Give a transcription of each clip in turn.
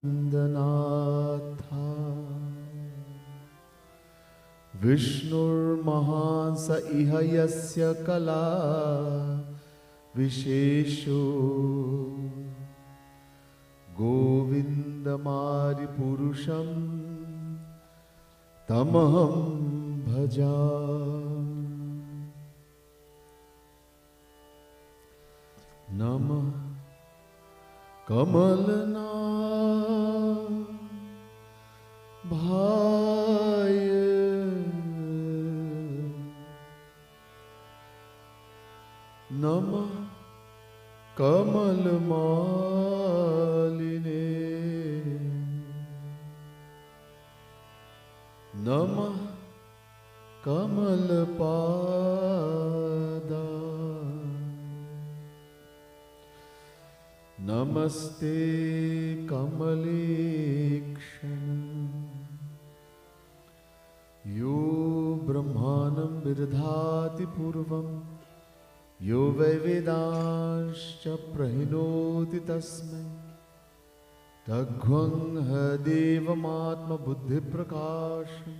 वन्दनाथा विष्णुर्महान् स इह यस्य कला विशेषो गोविन्दमादिपुरुषं तमहं भजा। नमः कमलना भाय नमः कमलमालिने नमः कमलपादा नमस्ते कमलेक्षण यो ब्रह्माणं विदधाति पूर्वं यो वै वेदांश्च प्रहिणोति तस्मै तद्ध्वं देवमात्मबुद्धिप्रकाशं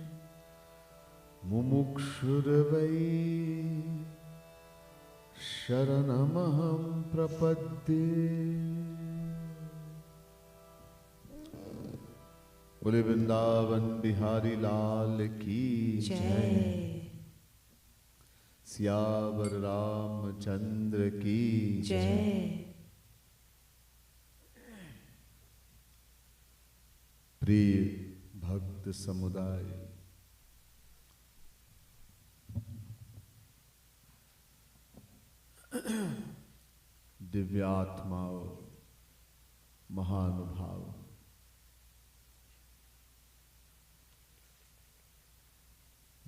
मुमुक्षुर्वै शरणमहं प्रपद्ये। बोले वृंदावन बिहारी लाल की जय। सियावर रामचंद्र की जय। प्रिय भक्त समुदाय, दिव्यात्माओं, महानुभाव,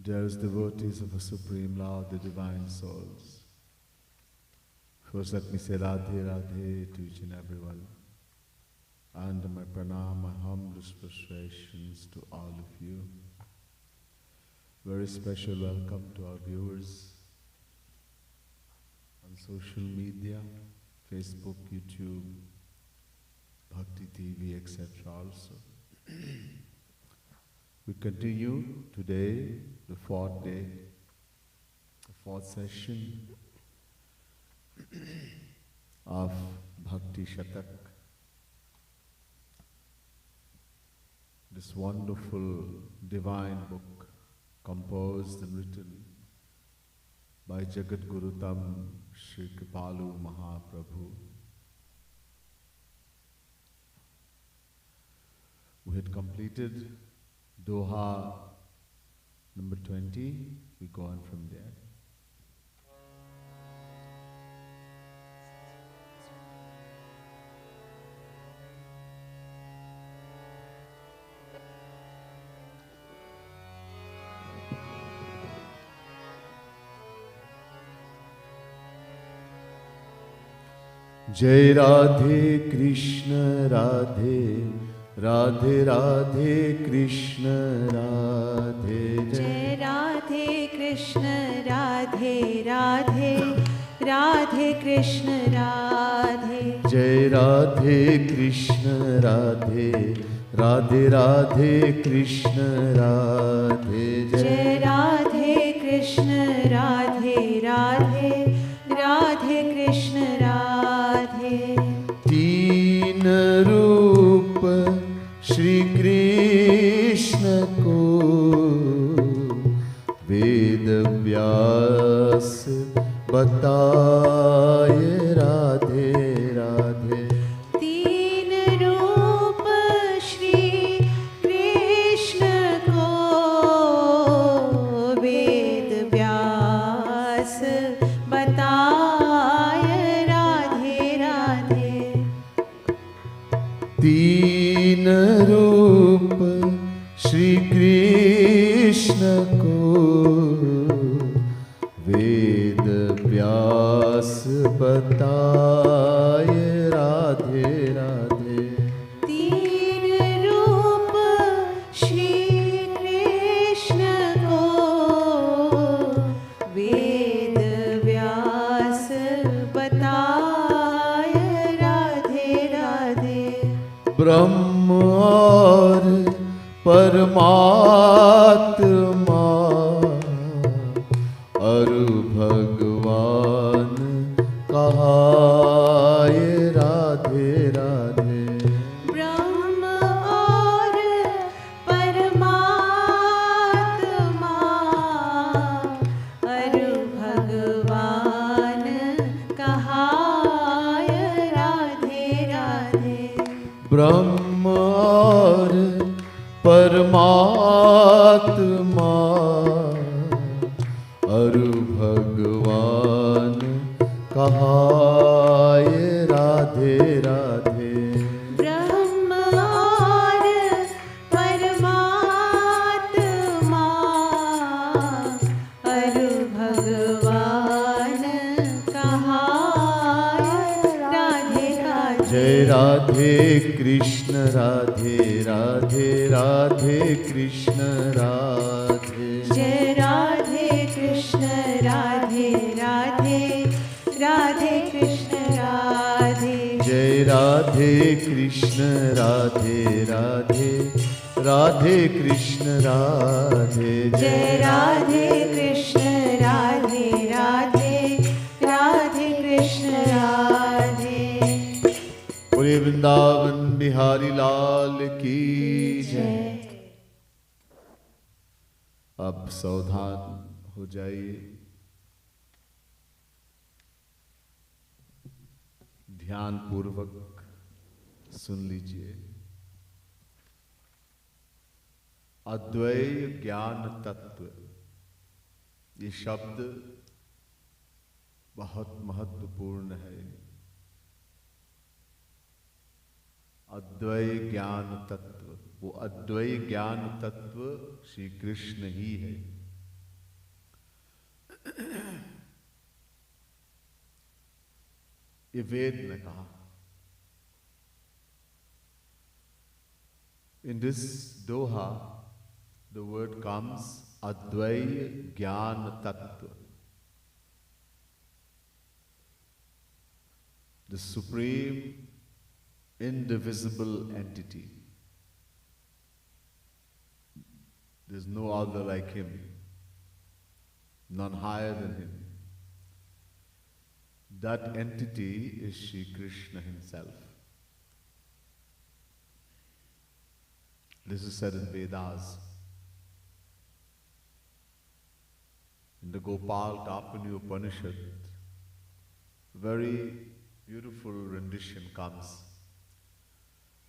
dearest devotees of the Supreme Lord, the Divine Souls. First let me say Radhe Radhe to each and everyone, and my pranam, my humblest prostrations to all of you. Very special welcome to our viewers on social media, Facebook, YouTube, Bhakti TV, etc. also. We continue today, the fourth day, the fourth session of Bhakti Shatak. This wonderful divine book composed and written by Jagat Guru Tam Shri Kripalu Mahaprabhu. We had completed Doha number 20, we go on from there. Jai Radhe Krishna Radhe Radhe Radhe Krishna Radhe Jai Radhe Krishna Radhe Radhe Radhe Krishna Radhe Jai Radhe Krishna Radhe Radhe Radhe Krishna Radhe Jai Radhe Krishna Radhe Radhe Radhe Krishna Radhe तीन रूप श्री कृष्ण को वेद व्यास बताए राधे राधे। तीन रूप श्री कृष्ण को वेद व्यास बताए राधे राधे। तीन रूप श्री कृष्ण को वेद व्यास बताए राधे राधे। तीन रूप श्री कृष्ण को वेद व्यास बताए राधे राधे। ब्रह्म परमात्मा अरु भगवान कहाय राधे राधे। ब्रह्म और परमात्मा अरु भगवान कहाय राधे राधे। ब्रह्म और परमात्मा अरु भगवान कहाय राधे राधे। ब्रह्म और परमात्मा अरु भगवान कहाय राधे राधे। जय राधे कृष्ण राधे राधे राधे कृष्ण राधे। जय राधे कृष्ण राधे राधे राधे कृष्ण राधे। जय राधे कृष्ण राधे राधे राधे कृष्ण राधे। जय राधे कृष्ण राधे राधे राधे कृष्ण राधे। पूरे वृंदावन बिहारी लाल की जय। अब सावधान हो जाइए, ध्यान पूर्वक सुन लीजिए। अद्वैय ज्ञान तत्व, ये शब्द बहुत महत्वपूर्ण है। अद्वैय ज्ञान तत्व, वो अद्वैय ज्ञान तत्व श्री कृष्ण ही है। ये वेद ने कहा। In this doha, the word comes Advaya Jnana Tattva, the supreme indivisible entity. There's no other like him, none higher than him. That entity is Shri Krishna himself. This is said in Vedas. In the Gopal Tapani Upanishad, very beautiful rendition comes.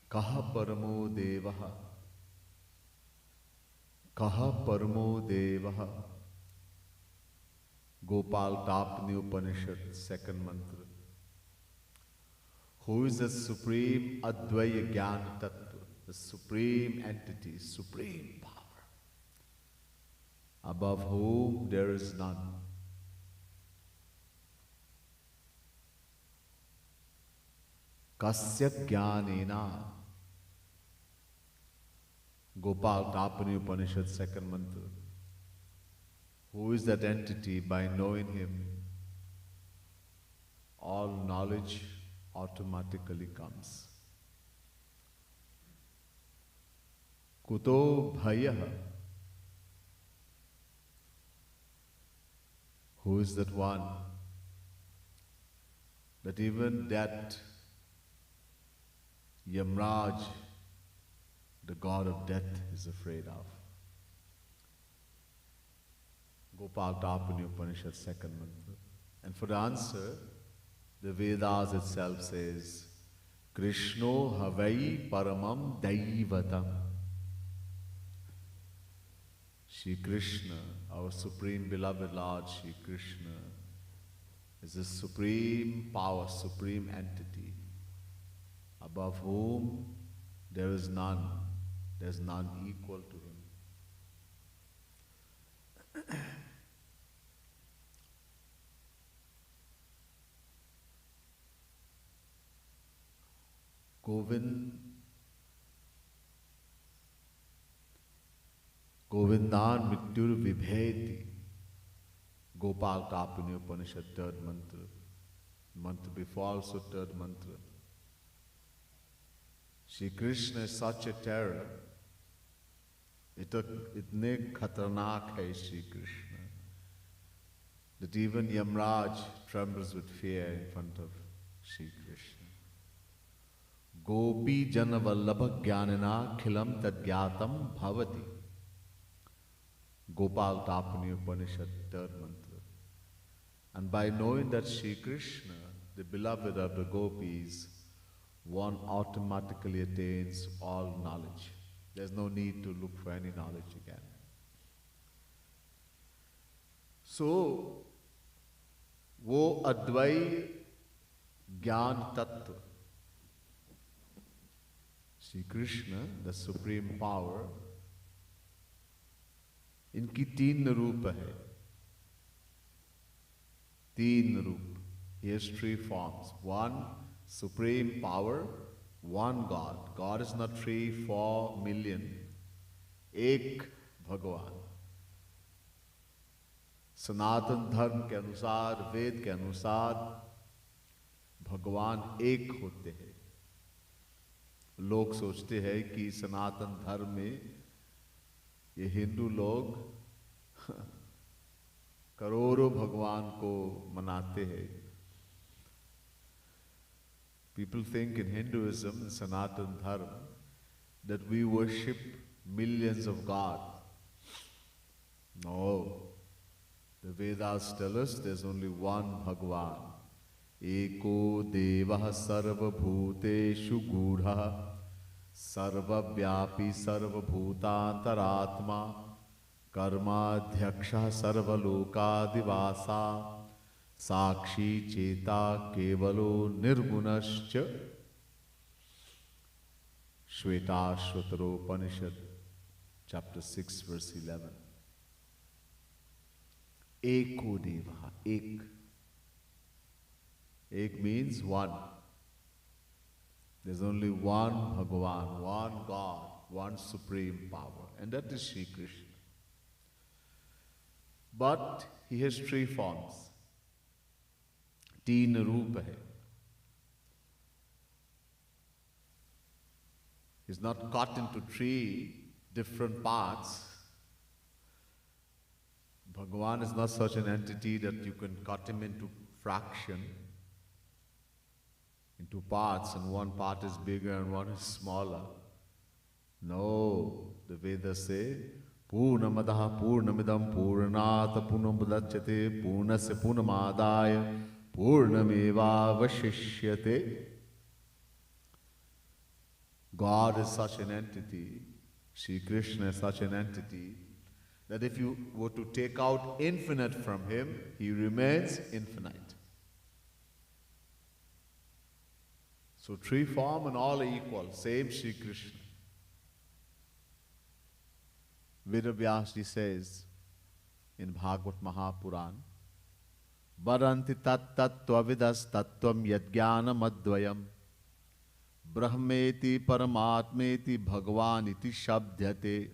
Kaha paramo devaha, kaha paramo devaha. Gopal Tapani Upanishad, second mantra. Who is the supreme Advaya Jnana Tattva, the supreme entity, supreme power, above whom there is none. Kasya Jnanena. Gopal Tapani Upanishad, second mantra. Who is that entity? By knowing him, all knowledge automatically comes. Kuto bhayah. Who is that one that even that Yamraj, the god of death, is afraid of? Gopal Tapani Upanishad, second mantra. And for the answer, the Vedas itself says, Krishno havai paramam daivatam. Shri Krishna, our supreme beloved Lord Shri Krishna, is the supreme power, supreme entity, above whom there is none. There's none equal to him. Govindan Mrityur Vibheti. Gopal Tapani Upanishad, third mantra. Mantra before also third mantra. Shri Krishna is such a terror इतने खतरनाक है Shri Krishna that even Yamraj trembles with fear in front of Shri Krishna. Gopi jana vallabha jnanina khilam tadgyatam bhavati. Gopal Tapani Upanishad, third mantra. And by knowing that Shri Krishna, the beloved of the gopis, one automatically attains all knowledge. There's no need to look for any knowledge again. So, वो अद्वैय ज्ञान तत्व, Shri Krishna, the supreme power, इनकी तीन रूप है, तीन रूप. He has three forms. One, supreme power. One God. God is not 3-4 million. एक भगवान. सनातन धर्म के अनुसार, वेद के अनुसार भगवान एक होते हैं. लोग सोचते हैं कि सनातन धर्म में ये हिंदू लोग करोड़ों भगवान को मनाते हैं. People think in Hinduism, in Sanatan Dharma, that we worship millions of gods. No. The Vedas tell us there's only one Bhagwan. Eko Devah Sarva Bhuteshu Gudha Sarva Vyapi Sarva Bhutantaratma Karma Dhyaksha Sarva Lokadivasa Sakshi Cheta Kevalo Nirgunascha. Shvetashvataro Upanishad, chapter 6, verse 11. Eko Deva, Ek. Ek means one. There's only one Bhagavan, one God, one supreme power, and that is Shri Krishna. But he has three forms. Teen Roop hai. He's not cut into three different parts. Bhagavan is not such an entity that you can cut him into fraction, into parts, and one part is bigger and one is smaller. No, the Vedas say, Purnamadaha Purnamidam Purnata Purnamudachyate Purnasya Purnamadaya Purnameva Vashishyate. God is such an entity, Shri Krishna is such an entity, that if you were to take out infinite from him, he remains infinite. So three form and all are equal, same Shri Krishna. Vedavyasji says in Bhagavad Mahapuran, Varanti tat tattva vidas tattvam yadjnanam advayam Brahmeti Paramatmeti Bhagavan iti shabdhyate.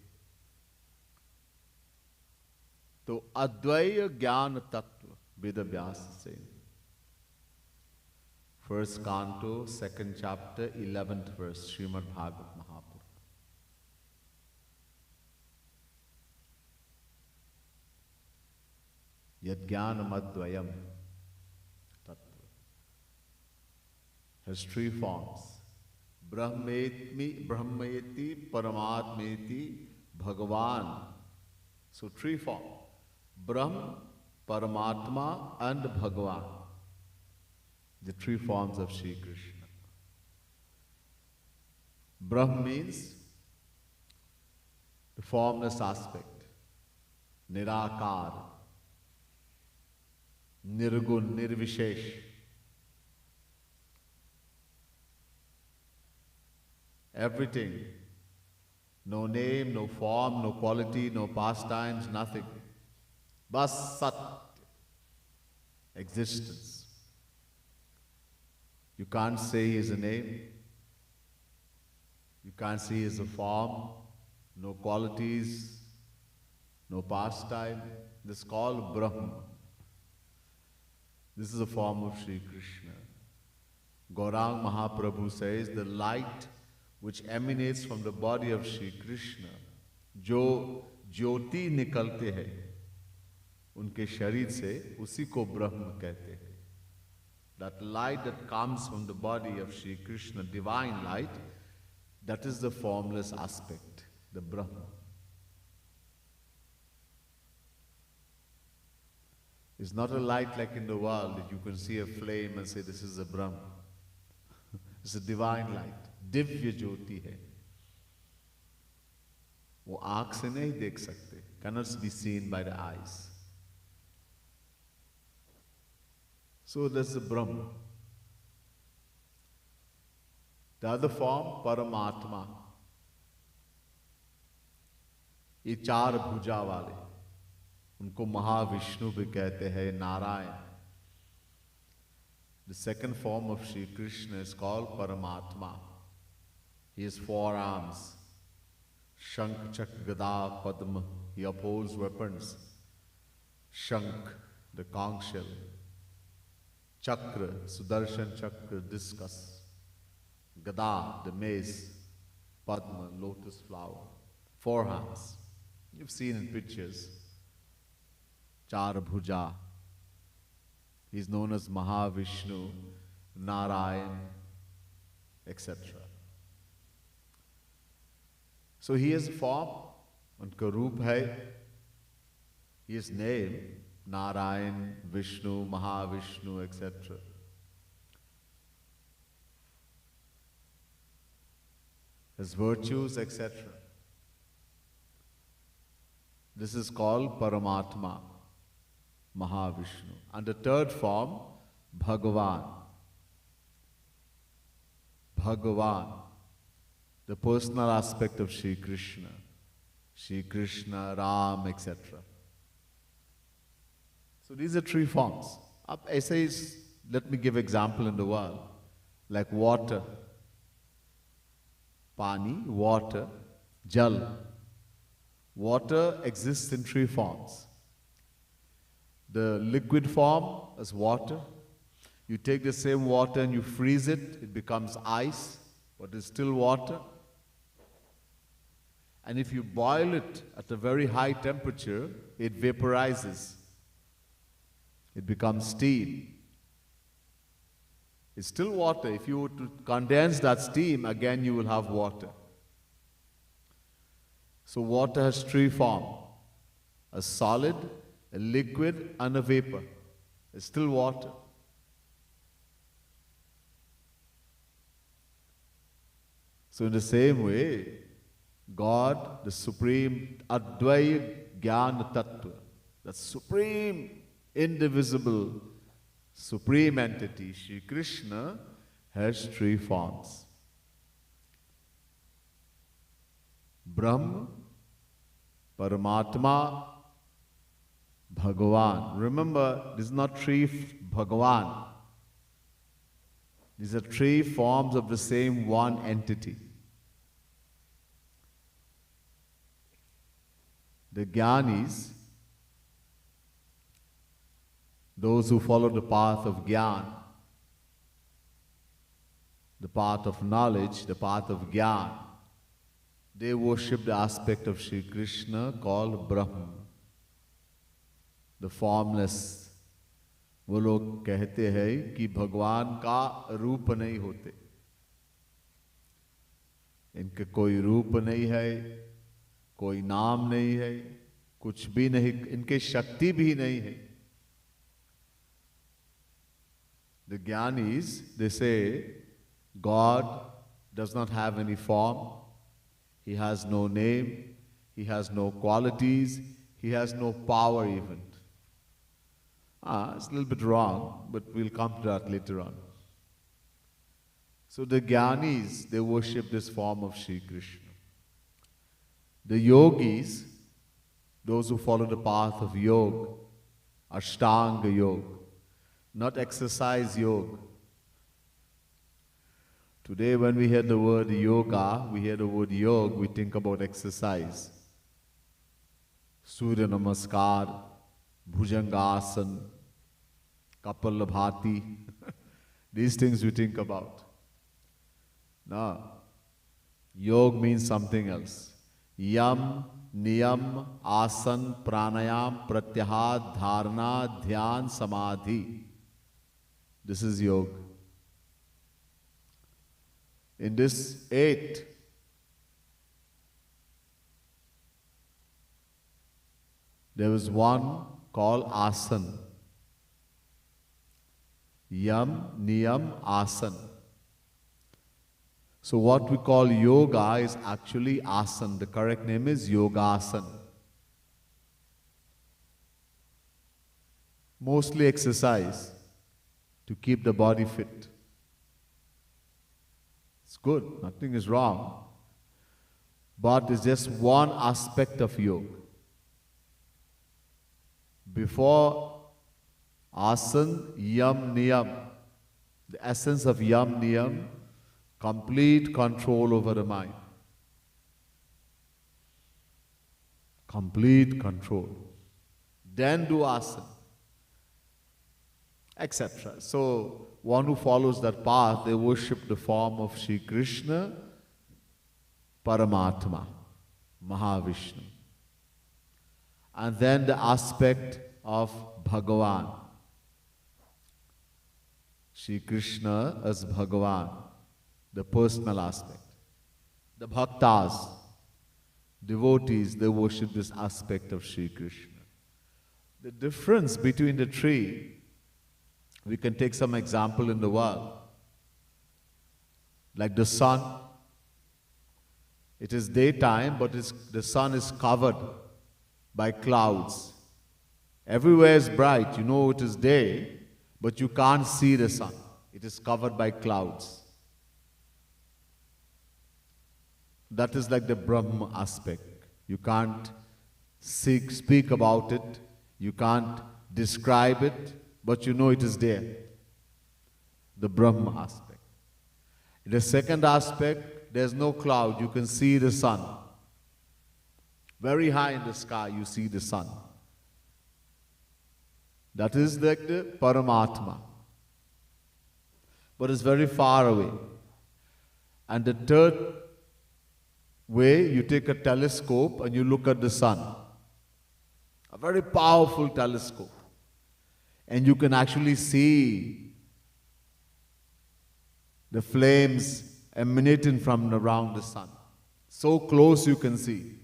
तो अद्वैय ज्ञान तत्व वेदव्यास से. First canto, second chapter, 11th verse, Srimad Bhagavad Mahapuran. Yad jnanam advayam tattva has three forms. Brahmeti Paramatmeti Bhagavan. So three forms. Brahm, Paramatma and Bhagavan. The three forms of Shri Krishna. Brahm means the formless aspect. Nirakar. Nirgun, Nirvishesh. Everything. No name, no form, no quality, no pastimes, nothing. Bas Sat. Existence. You can't say he is a name. You can't say he is a form. No qualities. No pastime. This is called Brahma. This is a form of Shri Krishna. Gaurang Mahaprabhu says the light which emanates from the body of Shri Krishna जो ज्योति निकलते हैं उनके शरीर से, उसी को ब्रह्म कहते हैं. That light that comes from the body of Sri Krishna, divine light, that is the formless aspect, the Brahma. It's not a light like in the world that you can see a flame and say this is a Brahma. It's a divine light. Divya Jyoti hai. वो आँख से नहीं देख सकते, cannot be seen by the eyes. So that's the Brahma. The other form, Paramatma. ये चार भुजा वाले, उनको महाविष्णु भी कहते हैं, Narayan. The second form of Sri Krishna is called Paramatma. He has four arms. Shankh, Chakra, Gada, Padma. He upholds weapons. Shankh, the conch shell. Chakra, Sudarshan Chakra, discus. Gada, the mace. Padma, lotus flower. Four hands. You've seen in pictures. Char Bhuja. He's known as Mahavishnu, Narayan, etc. So he has a form, unka roop hai. His name, Narayan, Vishnu, Mahavishnu, etc. His virtues, etc. This is called Paramatma, Mahavishnu. And the third form, Bhagavan. Bhagavan, the personal aspect of Sri Krishna, Ram, etc. So these are three forms. Essays, let me give example in the world, like water, pani, water, jal. Water exists in three forms. The liquid form is water. You take the same water and you freeze it, it becomes ice, but it's still water. And if you boil it at a very high temperature, it vaporizes. It becomes steam. It's still water. If you were to condense that steam, again you will have water. So water has three forms: a solid, a liquid, and a vapor. It's still water. So in the same way, God, the supreme Advaya Jnana Tattva, the supreme, indivisible, supreme entity, Shri Krishna, has three forms. Brahma, Paramatma, Bhagavan. Remember, this is not three Bhagavan. These are three forms of the same one entity. The Jnanis, those who follow the path of Jnana, the path of knowledge, the path of Jnana, they worship the aspect of Sri Krishna called Brahma, the formless. वो लोग कहते हैं कि भगवान का रूप नहीं होते, इनके कोई रूप नहीं है, कोई नाम नहीं है, कुछ भी नहीं, इनके शक्ति भी नहीं है. The Jnanis, they say, God does not have any form, He has no name, He has no qualities, He has no power even. It's a little bit wrong, but we'll come to that later on. So the Jnanis, they worship this form of Sri Krishna. The yogis, those who follow the path of yoga, Ashtanga yoga, not exercise yoga. Today when we hear the word yoga, we hear the word yoga, we think about exercise. Surya Namaskar, Bhujangasana, Kapalabhati, these things we think about. No, yoga means something else. Yam niyam, asan, pranayam, pratyahar, dharana, dhyan, samadhi. This is yoga. In this 8, there was one called asan. Yam, niyam, asan. So what we call yoga is actually asan. The correct name is yogasan. Mostly exercise to keep the body fit. It's good, nothing is wrong. But it's just one aspect of yoga. Before asan, yam, niyam, the essence of yam, niyam, complete control over the mind. Complete control. Then do asana, etc. So, one who follows that path, they worship the form of Sri Krishna, Paramatma, Mahavishnu. And then the aspect of Bhagavan. Sri Krishna as Bhagavan, the personal aspect. The bhaktas, devotees, they worship this aspect of Sri Krishna. The difference between the three, we can take some example in the world. Like the sun. It is daytime, but the sun is covered by clouds. Everywhere is bright, you know it is day, but you can't see the sun. It is covered by clouds. That is like the Brahma aspect. You can't speak about it, you can't describe it, but you know it is there. The Brahma aspect. In the second aspect, there's no cloud, you can see the sun. Very high in the sky, you see the sun. That is like the Paramatma. But it's very far away. And the third way, you take a telescope and you look at the sun. A very powerful telescope. And you can actually see the flames emanating from around the sun. So close you can see.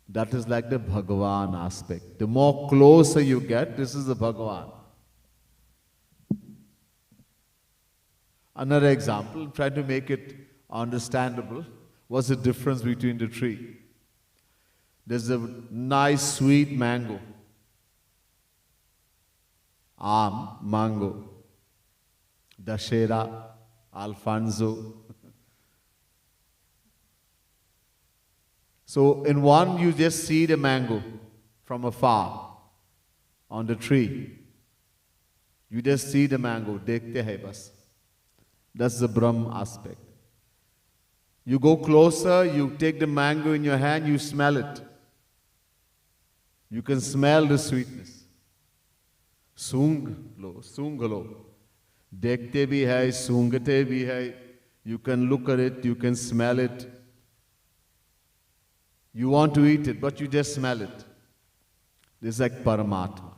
That is like the Bhagavan aspect. The more closer you get, this is the Bhagavan. Another example, trying to make it understandable. What's the difference between the three? There's a nice sweet mango. Mango. Dashera, Alfonso. So in one you just see the mango from afar on the tree. You just see the mango, dekhte hai bas. That's the Brahm aspect. You go closer, you take the mango in your hand, you smell it. You can smell the sweetness. Sung lo. Dekhte bhi hai, sungate bhi hai. You can look at it, you can smell it. You want to eat it, but you just smell it. This is like Paramatma.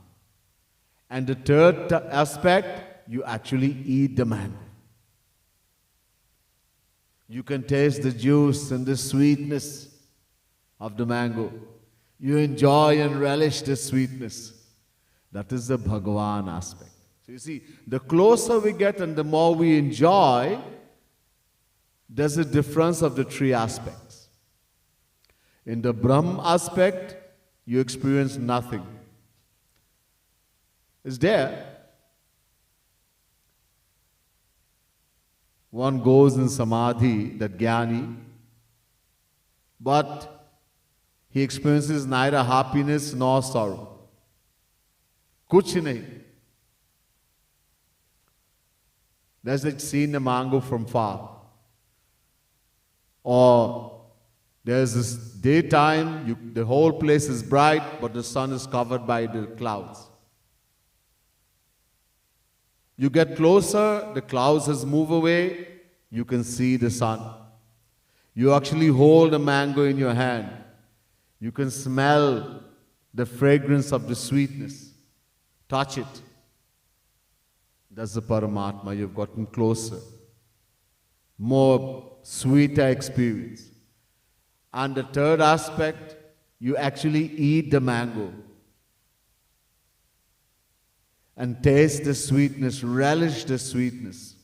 And the third aspect, you actually eat the mango. You can taste the juice and the sweetness of the mango. You enjoy and relish the sweetness. That is the Bhagavan aspect. So you see, the closer we get and the more we enjoy, there's a difference of the three aspects. In the Brahm aspect, you experience nothing. It's there. One goes in samadhi, that jnani, but he experiences neither happiness nor sorrow. Kuch nahi. There's like seeing the mango from far. Or there's this daytime, the whole place is bright, but the sun is covered by the clouds. You get closer, the clouds has moved away, you can see the sun. You actually hold a mango in your hand. You can smell the fragrance of the sweetness. Touch it. That's the Paramatma. You've gotten closer. More sweeter experience. And the third aspect, you actually eat the mango and taste the sweetness, relish the sweetness.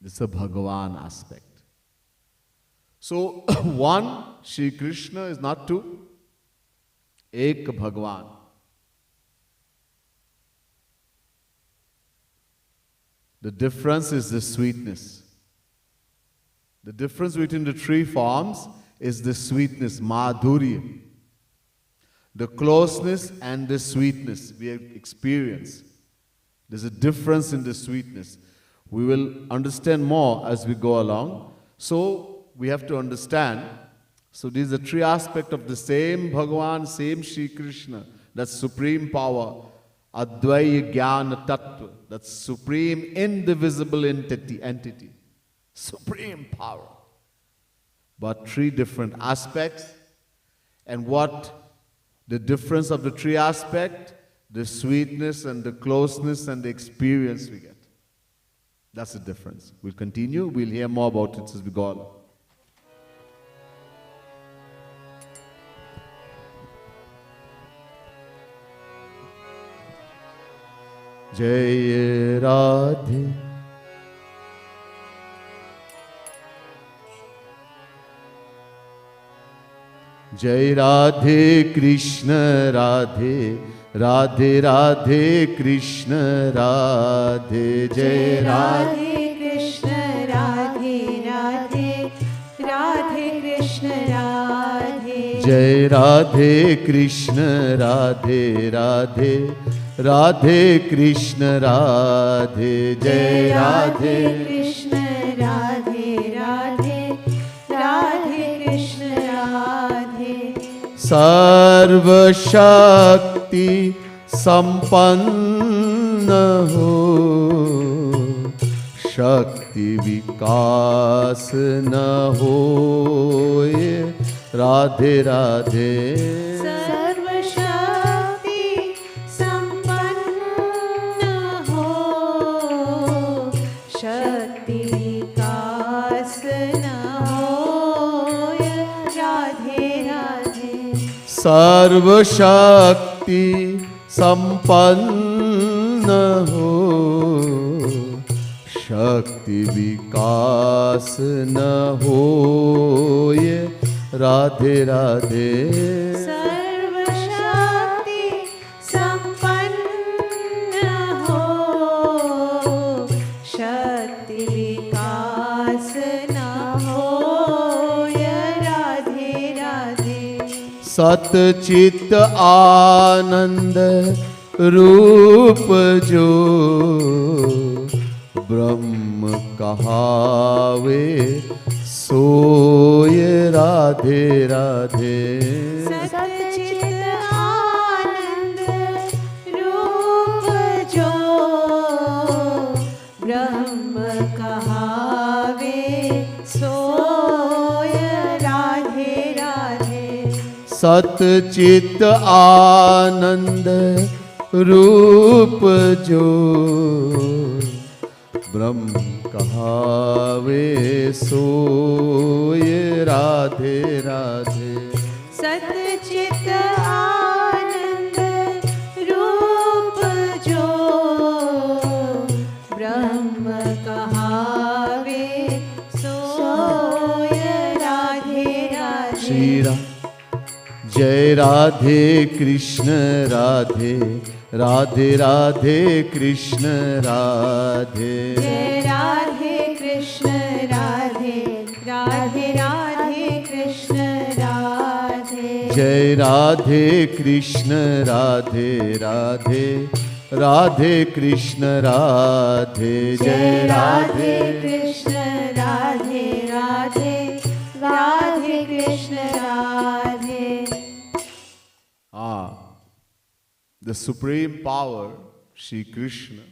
This is a Bhagavan aspect. So, one, Shri Krishna is not two. Ek Bhagavan. The difference is the sweetness. The difference between the three forms is the sweetness, madhurya. The closeness and the sweetness we have experienced. There's a difference in the sweetness. We will understand more as we go along. So, we have to understand. So, these are three aspects of the same Bhagavan, same Shri Krishna. That's supreme power. Advaya Jnana Tattva. That's supreme indivisible entity. Supreme power. But three different aspects. And what the difference of the three aspects? The sweetness and the closeness and the experience we get. That's the difference. We'll continue. We'll hear more about it as we go along. Jai Radhe. Jai Radhe Krishna Radhe, Radhe Radhe Krishna Radhe. Jai Radhe Krishna Radhe Radhe, Radhe Krishna Radhe. Jai Radhe Krishna Radhe Radhe, Radhe Krishna Radhe. Jai Radhe Krishna Radhe Radhe, Radhe Krishna Radhe. Sarva Shakti Sampanna ho, Shakti Vikas na hoye. Radhe Radhe. Sarva Shakti Sampanna ho, Shakti Vikas na hoye. Radhe Radhe. Sarva Shakti Sampanna ho, Shakti Vikas na hoye. Radhe Radhe. Sarva Shakti Sampanna ho, Shakti Vikas na hoya. Radhe Radhe. Sat Chit Anand Roop Jo, Brahm kahave soy. Radhe Radhe. Sat-chit Anand Roop Jo, Brahm kahave soy. Radhe Radhe. Sat Chit Anand Roop Jo, Brahm kahave soy. Radhe Radhe. Sat-chit Anand Roop Jo, Brahm kahave soy. Radhe Radhe. Shri Jai Radhe Krishna Radhe, Radhe Radhe Krishna Radhe. Jai Radhe Krishna Radhe, Radhe Radhe Krishna Radhe. Jai Radhe Krishna Radhe Radhe, Radhe Krishna Radhe. Jai Radhe Krishna Radhe Radhe, Radhe Krishna Radhe. The supreme power, Shri Krishna,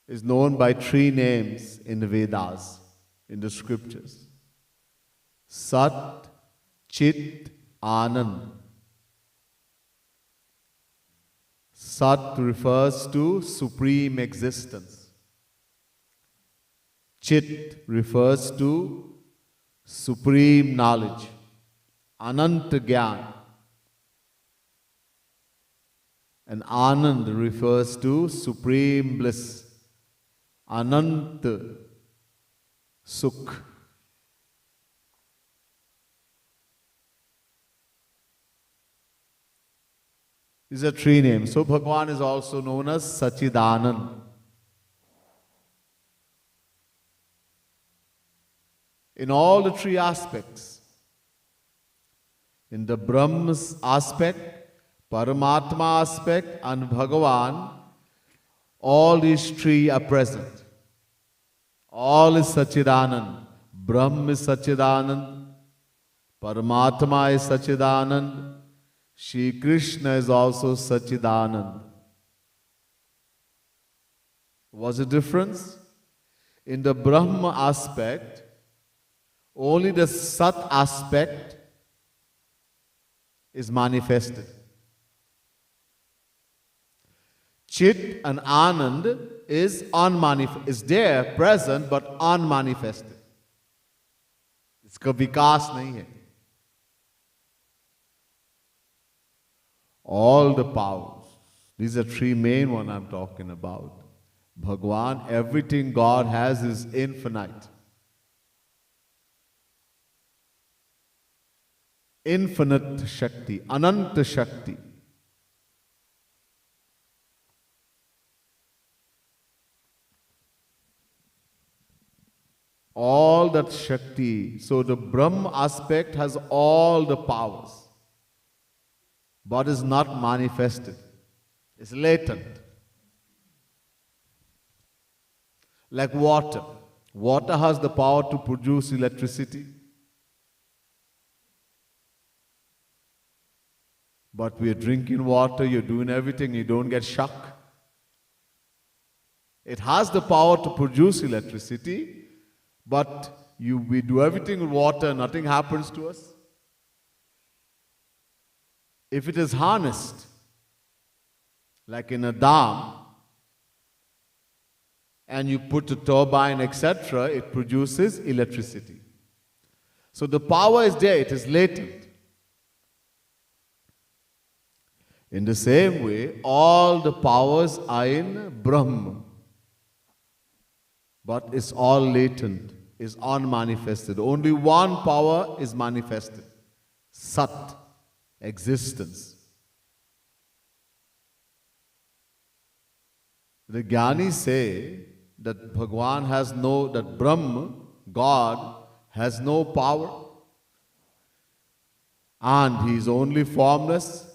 is known by three names in the Vedas, in the scriptures. Sat, Chit, Anand. Sat refers to supreme existence. Chit refers to supreme knowledge. Ananta Gyan. And Anand refers to supreme bliss. Ananta Sukh. These are three names. So Bhagwan is also known as Sachidanand. In all the three aspects. In the Brahma's aspect, Paramatma aspect, and Bhagavan, all these three are present. All is Sachidanand. Brahma is Sachidanand. Paramatma is Sachidanand. Shri Krishna is also Sachidanand. What's the difference? In the Brahma aspect, only the Sat aspect is manifested. Chit and Anand is is there, present, but unmanifested. इसका विकास नहीं है. All the powers. These are three main ones I'm talking about. Bhagwan, everything God has is infinite. Infinite Shakti, Ananta Shakti. All that Shakti. So the Brahma aspect has all the powers, but is not manifested. It's latent. Like water. Water has the power to produce electricity. But we are drinking water, you're doing everything, you don't get shock. It has the power to produce electricity, but we do everything with water, nothing happens to us. If it is harnessed, like in a dam, and you put a turbine, etc., it produces electricity. So the power is there, it is latent. In the same way, all the powers are in Brahma, but it's all latent, is unmanifested. Only one power is manifested, Sat, existence. The Jnanis say that Bhagwan has that Brahma, God, has no power, and he is only formless.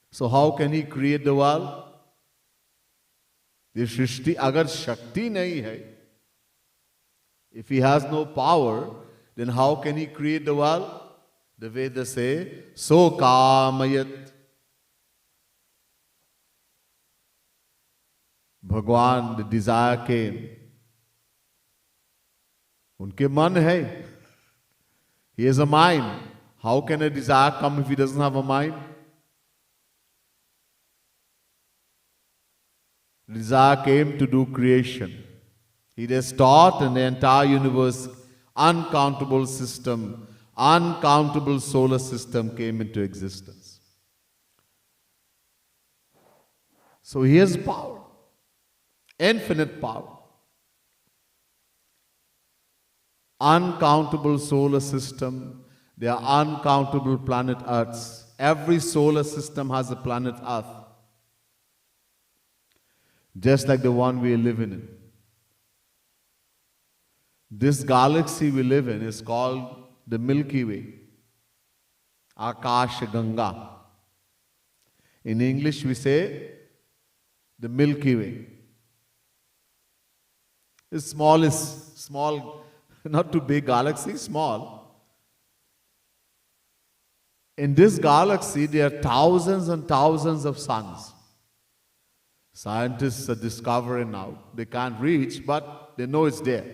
So how can he create the world? The Shrishti, agar Shakti nahi hai, if he has no power, then how can he create the world? The Vedas say, So kamayat. Bhagwan, the desire came. Unke man hai. He has a mind. How can a desire come if he doesn't have a mind? Desire came to do creation. He just taught, and the entire universe, uncountable system, uncountable solar system came into existence. So he has power, infinite power. Uncountable solar system, there are uncountable planet Earths. Every solar system has a planet Earth, just like the one we are living in. This galaxy we live in is called the Milky Way, Akash Ganga. In English we say the Milky Way. It's small, not too big galaxy, small. In this galaxy there are thousands and thousands of suns. Scientists are discovering now. They can't reach, but they know it's there.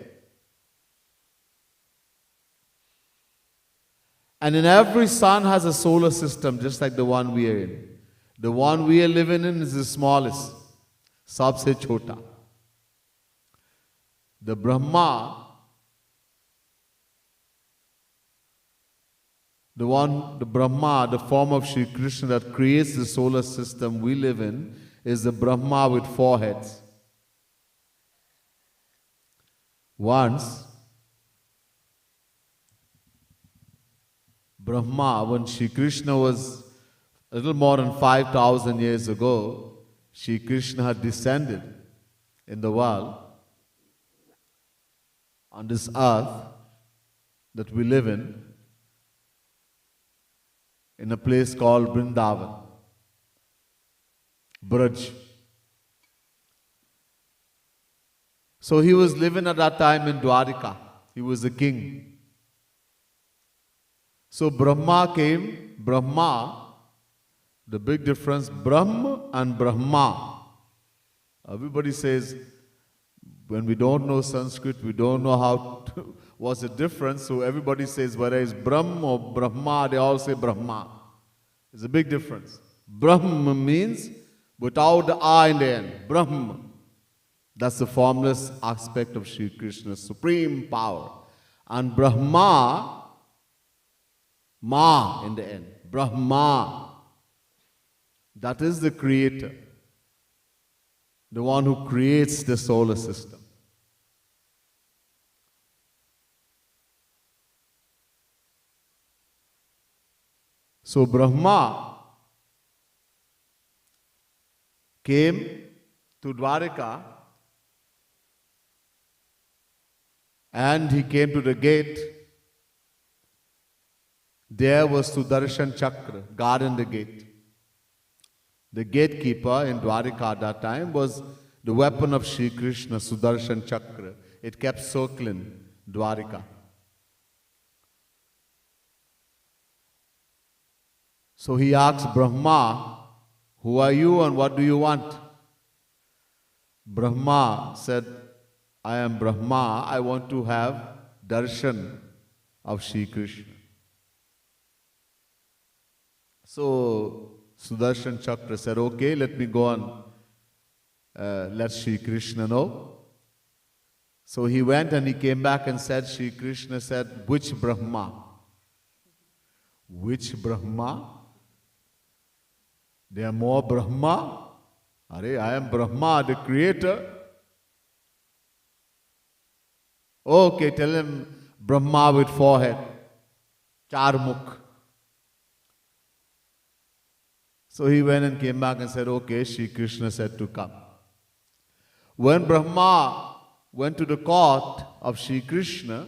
And in every sun has a solar system, just like the one we are in. The one we are living in is the smallest, sabse chota. The Brahma, the form of Shri Krishna that creates the solar system we live in, is the Brahma with 4 heads. Once, Brahma, when Shri Krishna was a little more than 5,000 years ago, Shri Krishna had descended in the world on this earth that we live in a place called Vrindavan, Braj. So he was living at that time in Dwarika. He was a king. So Brahma came. Brahma, the big difference, Brahm and Brahma. Everybody says, when we don't know Sanskrit, we don't know what's the difference. So everybody says whether it's Brahm or Brahma, they all say Brahma. It's a big difference. Brahm means without the I in the end. Brahm. That's the formless aspect of Sri Krishna's supreme power. And Brahma, Ma in the end. Brahma. That is the creator. The one who creates the solar system. So Brahma came to Dwarika and he came to the gate. There was Sudarshan Chakra, guarding the gate. The gatekeeper in Dwarika at that time was the weapon of Sri Krishna, Sudarshan Chakra. It kept circling Dwarika. So he asked Brahma, who are you and what do you want? Brahma said, I am Brahma, I want to have darshan of Sri Krishna. So Sudarshan Chakra said, okay, let me go on, let Sri Krishna know. So he went and he came back and said, Sri Krishna said, which Brahma? Which Brahma? There are more Brahma? I am Brahma, the creator. Okay, tell him Brahma with 4 heads, 4 mukh. So he went and came back and said, okay, Sri Krishna said to come. When Brahma went to the court of Sri Krishna,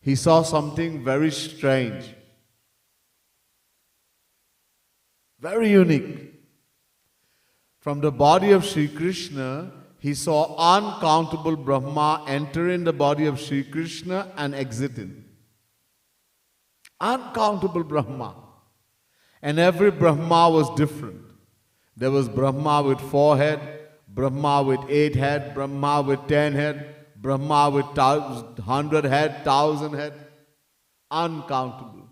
he saw something very strange, very unique. From the body of Sri Krishna, he saw uncountable Brahma entering the body of Sri Krishna and exiting. Uncountable Brahma. And every Brahma was different. There was Brahma with 4 heads, Brahma with 8 heads, Brahma with 10 heads, Brahma with 100 heads, 1,000 heads. Uncountable.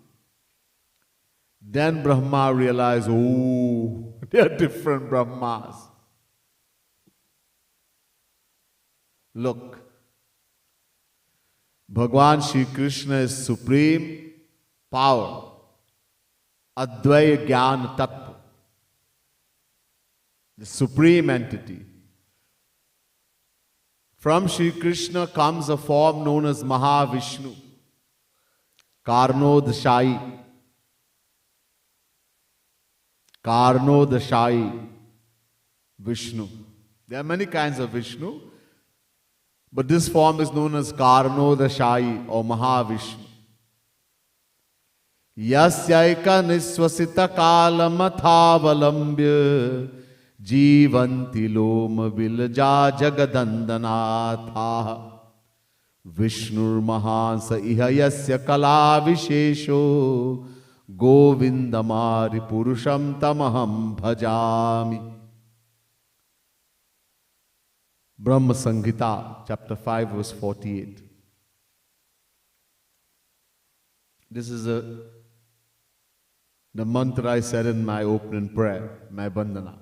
Then Brahma realized, oh, they are different Brahmas. Look, Bhagwan Shri Krishna is supreme power. Advaya Jnana Tattva, the supreme entity. From Sri Krishna comes a form known as Mahavishnu, Karnodashai. Karnodashai Vishnu. There are many kinds of Vishnu, but this form is known as Karnodashai or Mahavishnu. Yasyaika niswasita kalamathavalambya jivanti loma vilja jagadandanatha Vishnur mahansa iha yasya kala vishesho govindamari purusham tamaham bhajami. Brahma Samhita, chapter 5, verse 48. This is the mantra I said in my opening prayer, my bandhana.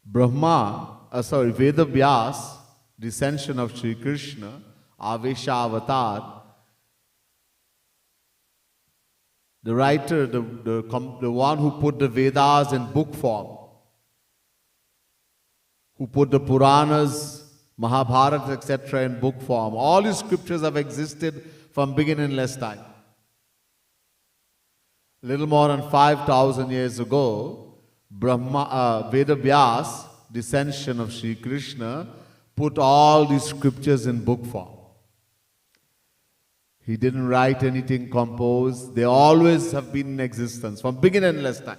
Veda Vyas, descension of Sri Krishna, Avesha Avatar, the writer, the one who put the Vedas in book form, who put the Puranas, Mahabharata, etc. in book form. All these scriptures have existed from beginningless time. A little more than 5,000 years ago, Veda Vyas, descension of Sri Krishna, put all these scriptures in book form. He didn't write anything composed. They always have been in existence from beginningless time.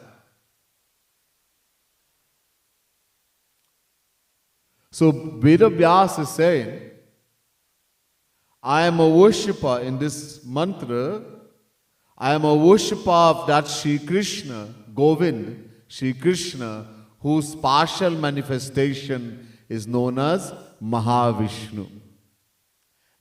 So Veda Vyas is saying, I am a worshipper in this mantra. I am a worshipper of that Sri Krishna, Govind, Sri Krishna, whose partial manifestation is known as Mahavishnu.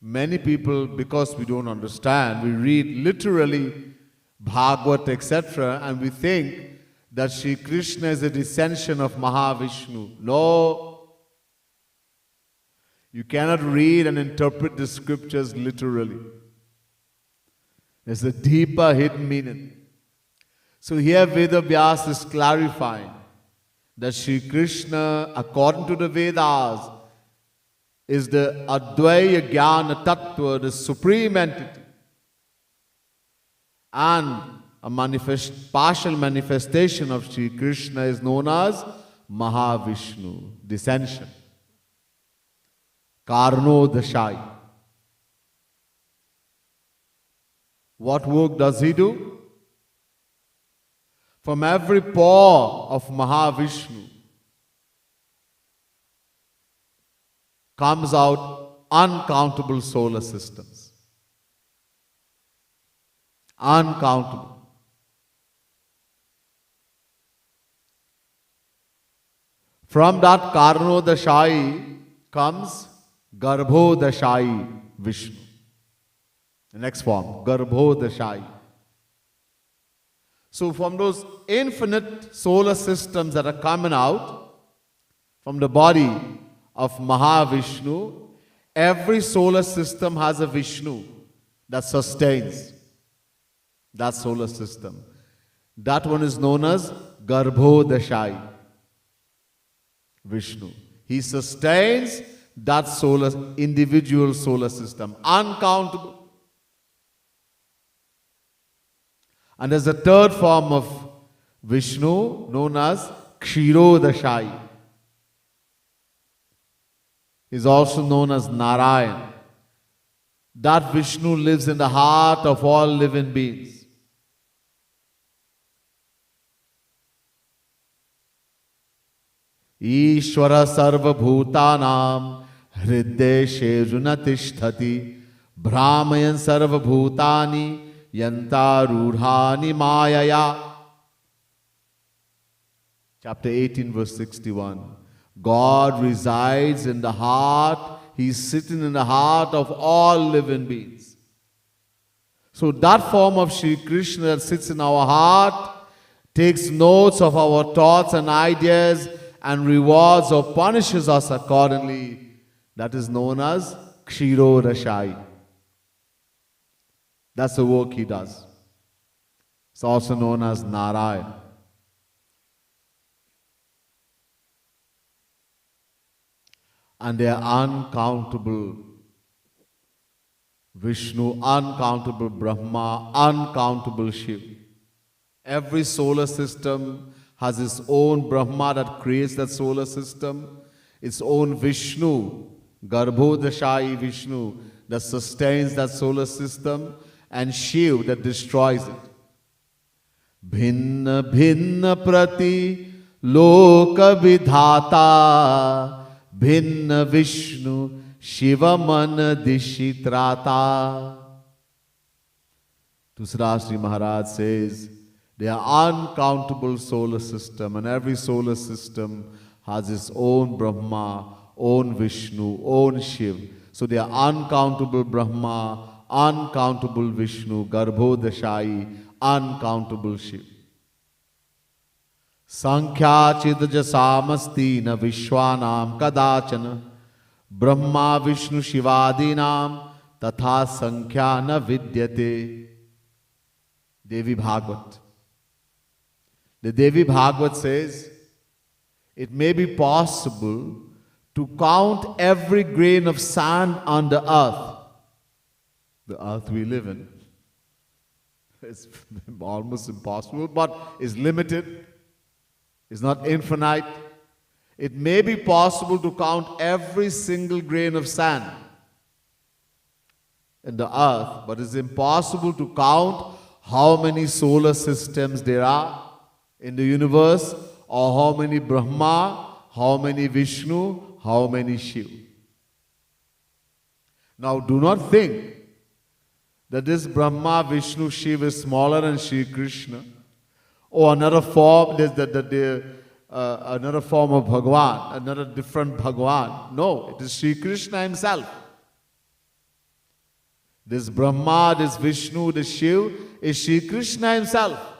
Many people, because we don't understand, we read literally Bhagavad, etc., and we think that Sri Krishna is a descension of Mahavishnu. No. You cannot read and interpret the scriptures literally. There's a deeper hidden meaning. So here Veda Vyas is clarifying that Sri Krishna, according to the Vedas, is the Advaya Jnana Tattva, the supreme entity. And a partial manifestation of Sri Krishna is known as Mahavishnu, descension. Karno Dashai. What work does he do? From every pore of Mahavishnu comes out uncountable solar systems. Uncountable. From that Karnodashai comes Garbhodashai Vishnu. The next form, Garbhodashai. So from those infinite solar systems that are coming out from the body of Mahavishnu, every solar system has a Vishnu that sustains that solar system. That one is known as Garbhodashai Vishnu. He sustains that individual solar system, uncountable. And there's a third form of Vishnu known as Kshirodashai. He's also known as Narayan. That Vishnu lives in the heart of all living beings. Ishvara sarva bhutanam hriddeshe runatisthati brahmayan sarva bhutani yantarudhani mayaya. Chapter 18 verse 61. God resides in the heart. He's sitting in the heart of all living beings. So that form of Sri Krishna that sits in our heart takes notes of our thoughts and ideas and rewards or punishes us accordingly. That is known as Kshirodashai. That's the work he does. It's also known as Narayana. And they are uncountable. Vishnu, uncountable Brahma, uncountable Shiva. Every solar system has its own Brahma that creates that solar system, its own Vishnu, Garbhodashai Vishnu, that sustains that solar system, and Shiv that destroys it. Bhinna bhinna prati loka vidhata Bhinna Vishnu Shiva mana dishitrata. Tusrasri Maharaj says, they are uncountable solar system, and every solar system has its own Brahma, own Vishnu, own Shiv. So they are uncountable Brahma, uncountable Vishnu, Garbhodashai, uncountable Shiv. Sankhya chidaja samasti na vishwanam kadachana Brahma Vishnu Shivadinam tatha sankhya na vidyate. Devi Bhagavad. The Devi Bhagavad says, it may be possible to count every grain of sand on the earth we live in. It's almost impossible, but is limited, is not infinite. It may be possible to count every single grain of sand in the earth, but it's impossible to count how many solar systems there are in the universe, or how many Brahma, how many Vishnu, how many Shiv. Now do not think that this Brahma, Vishnu, Shiv is smaller than Shri Krishna, or another form, another form of Bhagavan, another different Bhagavan. No, it is Shri Krishna himself. This Brahma, this Vishnu, this Shiv is Shri Krishna himself.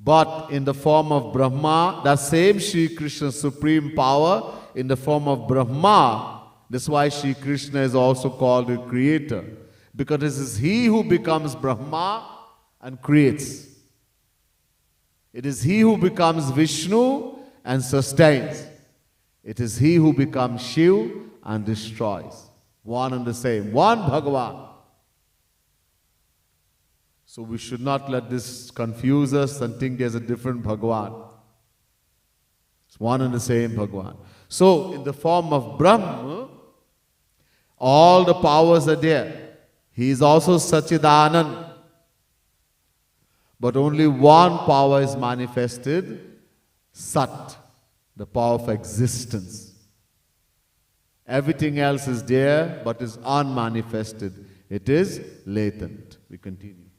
But in the form of Brahma, that same Shri Krishna supreme power in the form of Brahma, that's why Shri Krishna is also called the creator. Because this is he who becomes Brahma and creates. It is he who becomes Vishnu and sustains. It is he who becomes Shiv and destroys. One and the same. One Bhagavan. So we should not let this confuse us and think there's a different Bhagavan. It's one and the same Bhagavan. So in the form of Brahma, all the powers are there. He is also Sachidanand. But only one power is manifested, Sat, the power of existence. Everything else is there, but is unmanifested. It is latent. We continue.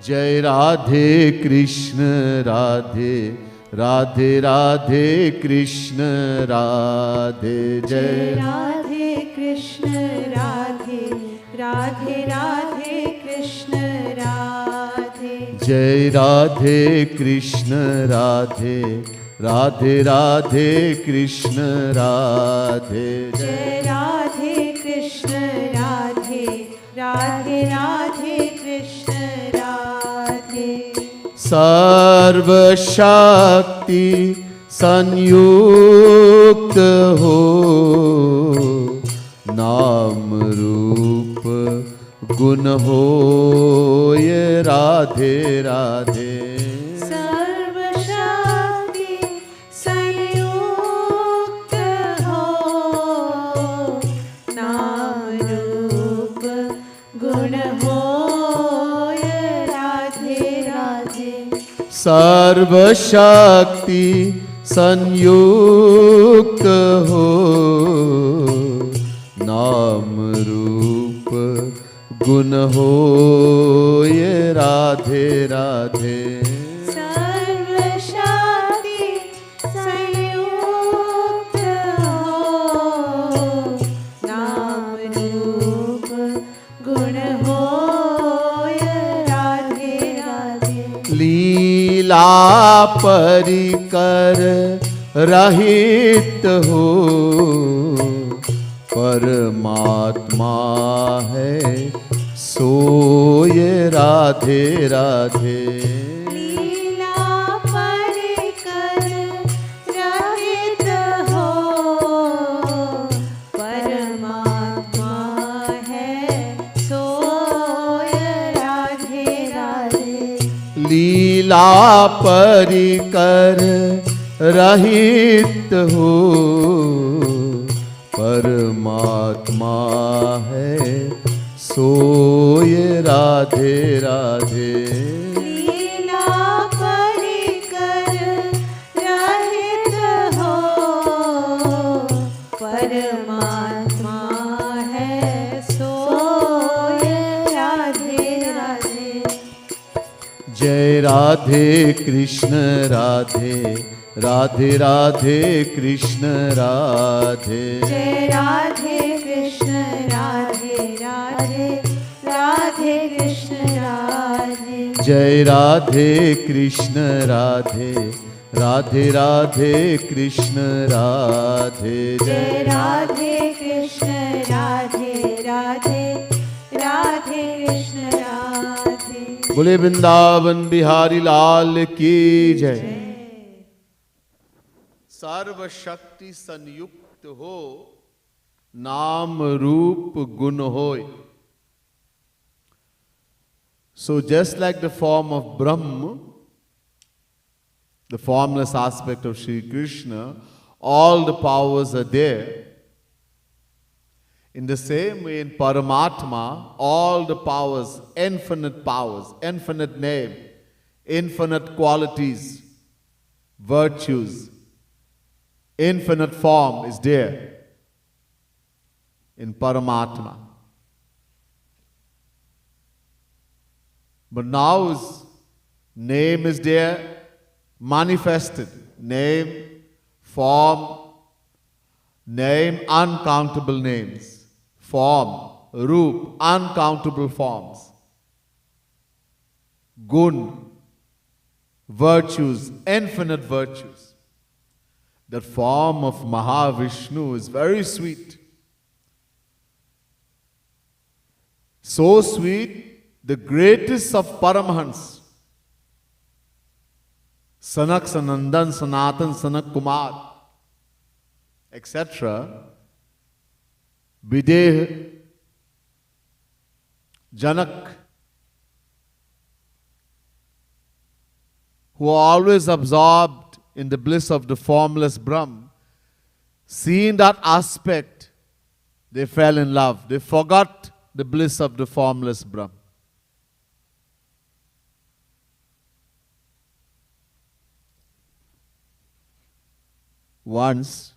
Jai Radhe Krishna Radhe, Radhe Radhe Krishna Radhe, Jai Radhe Krishna Radhe, Radhe Radhe Krishna Radhe. Jai Radhe Krishna Radhe, Radhe Radhe Krishna Radhe. Jai Radhe Krishna Radhe, Radhe Radhe Krishna Radhe. Sarva Shakti Sanyukta ho, Naam Roop Gun hoye Radhe Radhe. Sarva Shakti Sanyukta ho, Naam Roop Gun hoye Radhe Radhe. Sarva Shakti Sanyukta ho, Naam Roop Gun hoye Radhe Radhe. Sarva Shakti Sanyukta ho, Naam Roop Gun hoye Radhe Radhe. लीला परिकर रहित हो, परमात्मा है सोये राधे राधे। लीला परिकर रहित हो, परमात्मा है सोय राधे राधे। लीला परिकर रहित हो, परमात्मा है सोये राधे राधे। लीला परिकर रहित हो, परमात्मा है सोय राधे राधे। जय Radhe Radhe Krishna Radhe, Radhe Radhe Krishna Radhe. Jai Radhe Krishna Radhe Radhe, Radhe Krishna Radhe. Jai Radhe Krishna Radhe, Radhe Radhe Krishna Radhe. Jai Radhe Krishna Radhe Radhe, Radhe Krishna Radhe. बोले वृंदावन बिहारी लाल की जय। सर्व शक्ति संयुक्त हो, नाम रूप गुण होय. So just like the form of Brahma, the formless aspect of Sri Krishna, all the powers are there. In the same way, in Paramatma, all the powers, infinite name, infinite qualities, virtues, infinite form is there in Paramatma. But now his name is there, manifested. Name, form, name, uncountable names. Form, roop, uncountable forms. Gun, virtues, infinite virtues. The form of Mahavishnu is very sweet. So sweet, the greatest of Paramahans, Sanak Sanandan, Sanatan, Sanak Kumar, etc., Videh, Janak, who are always absorbed in the bliss of the formless Brahm, seeing that aspect, they fell in love. They forgot the bliss of the formless Brahm. Once,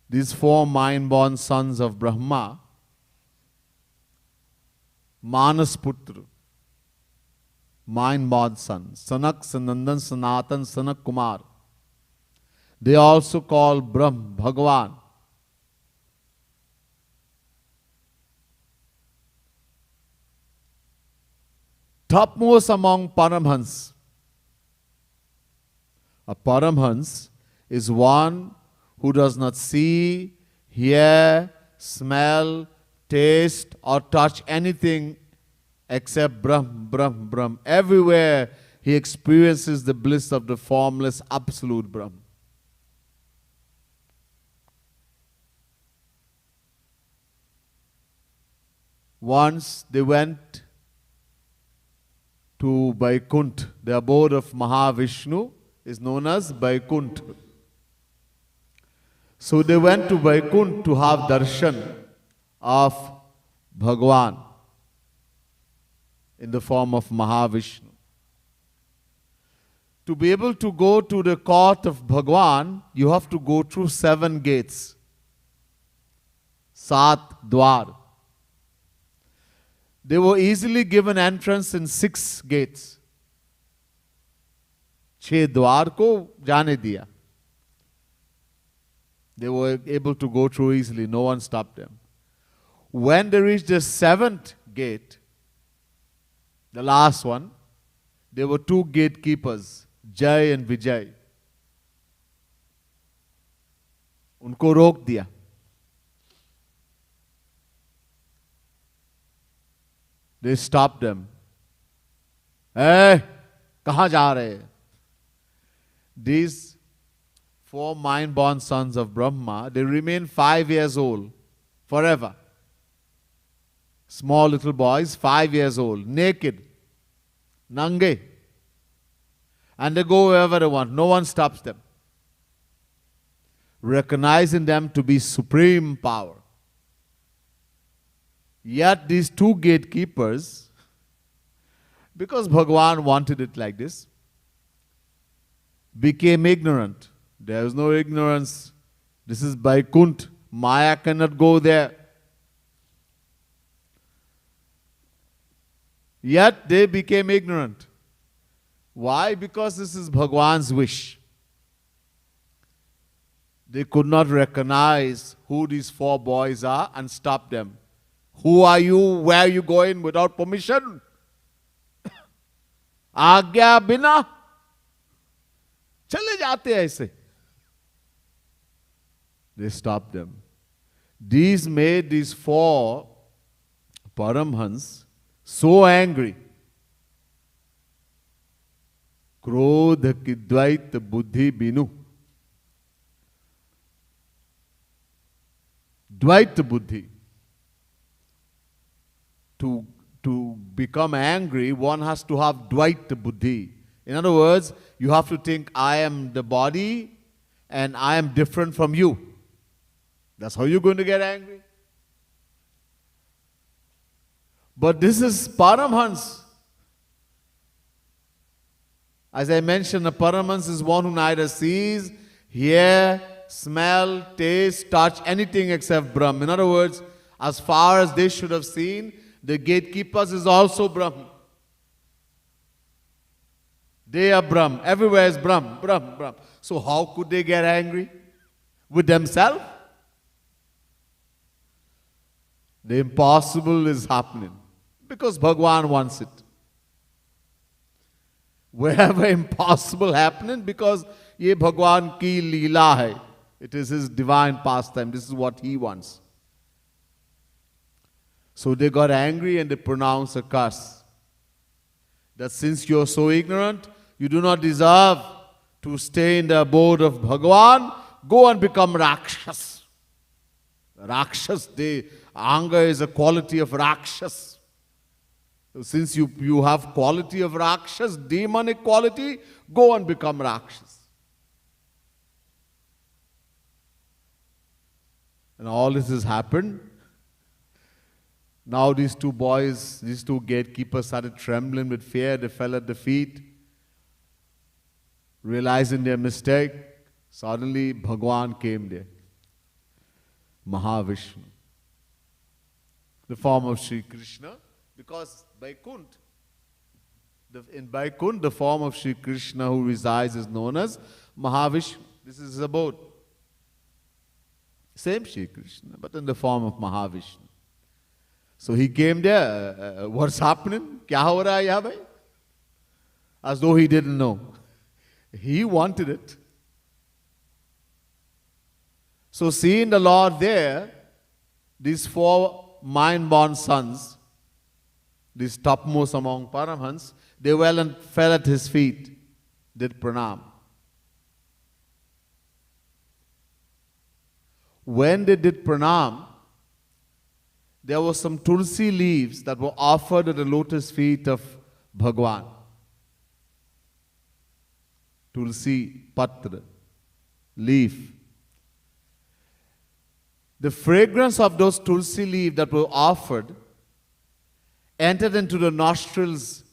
these four mind-born sons of Brahma, Manasputra, mind-born sons, Sanak, Sanandan, Sanatan, Sanak Kumar, they also call Brahm, Bhagavan. Topmost among Paramhans. A Paramhans is one who does not see, hear, smell, taste or touch anything except Brahm, Brahm, Brahm. Everywhere he experiences the bliss of the formless absolute Brahm. Once they went to Vaikuntha, the abode of Mahavishnu is known as Vaikuntha. So they went to Vaikuntha to have darshan of Bhagavan in the form of Mahavishnu. To be able to go to the court of Bhagavan, you have to go through 7 gates. Sat Dwar. They were easily given entrance in 6 gates. 6 द्वार को जाने दिया. They were able to go through easily. No one stopped them. When they reached the 7th gate, the last one, there were 2 gatekeepers, Jai and Vijay. उनको रोक दिया. They stopped them. Hey, कहाँ जा रहे? These 4 mind-born sons of Brahma, they remain 5 years old forever. Small little boys, 5 years old, naked, nange. And they go wherever they want. No one stops them. Recognizing them to be supreme power. Yet these 2 gatekeepers, because Bhagavan wanted it like this, became ignorant. There is no ignorance. This is Vaikuntha. Maya cannot go there. Yet they became ignorant. Why? Because this is Bhagwan's wish. They could not recognize who these 4 boys are and stop them. Who are you? Where are you going without permission? Agya bina. Chale jate aise. They stopped them. These made these 4 Paramhans so angry. Krodha ki dvaita buddhi binu. Dvaita buddhi. To become angry, one has to have dvaita buddhi. In other words, you have to think, I am the body and I am different from you. That's how you're going to get angry. But this is Paramhans. As I mentioned, a Paramhans is one who neither sees, hear, smell, taste, touch anything except Brahm. In other words, as far as they should have seen, the gatekeepers is also Brahm. They are Brahm. Everywhere is Brahm, Brahm, Brahm. So how could they get angry? With themselves? The impossible is happening. Because Bhagwan wants it. Wherever impossible happening, because ye Bhagwan ki leela hai. It is his divine pastime. This is what he wants. So they got angry and they pronounced a curse. That since you are so ignorant, you do not deserve to stay in the abode of Bhagwan, go and become Rakshas. Rakshas, anger is a quality of Rakshas. So since you have quality of Rakshas, demonic quality, go and become Rakshas. And all this has happened. Now these 2 boys, these 2 gatekeepers started trembling with fear. They fell at the feet, realizing their mistake. Suddenly Bhagwan came there. Mahavishnu. The form of Sri Krishna. Because in Vaikuntha, the form of Sri Krishna who resides is known as Mahavishnu. This is his abode. Same Sri Krishna, but in the form of Mahavishnu. So he came there. What's happening? Kya ho raha hai yahan bhai? As though he didn't know. He wanted it. So seeing the Lord there, these 4 mind-born sons, these topmost among Paramhans, they fell at his feet, did pranam. When they did pranam, there were some tulsi leaves that were offered at the lotus feet of Bhagwan. Tulsi patra, leaf. The fragrance of those tulsi leaves that were offered entered into the nostrils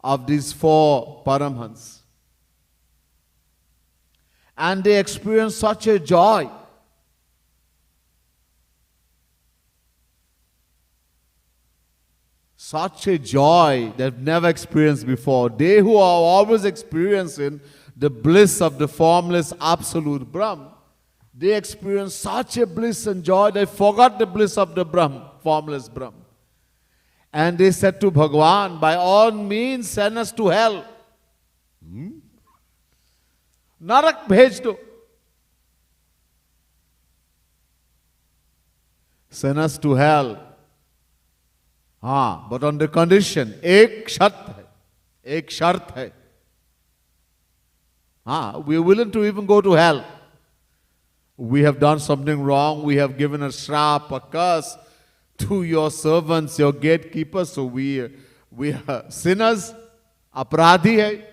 of these 4 Paramhans. And they experienced such a joy. Such a joy they've never experienced before. They who are always experiencing the bliss of the formless absolute Brahm, they experienced such a bliss and joy, they forgot the bliss of the Brahm, formless Brahm. And they said to Bhagwan, by all means send us to hell. Narak bhej do. Send us to hell. But on the condition, ek shart hai. We are willing to even go to hell. We have done something wrong. We have given a shrap, a curse to your servants, your gatekeepers. So we are sinners, अपराधी है.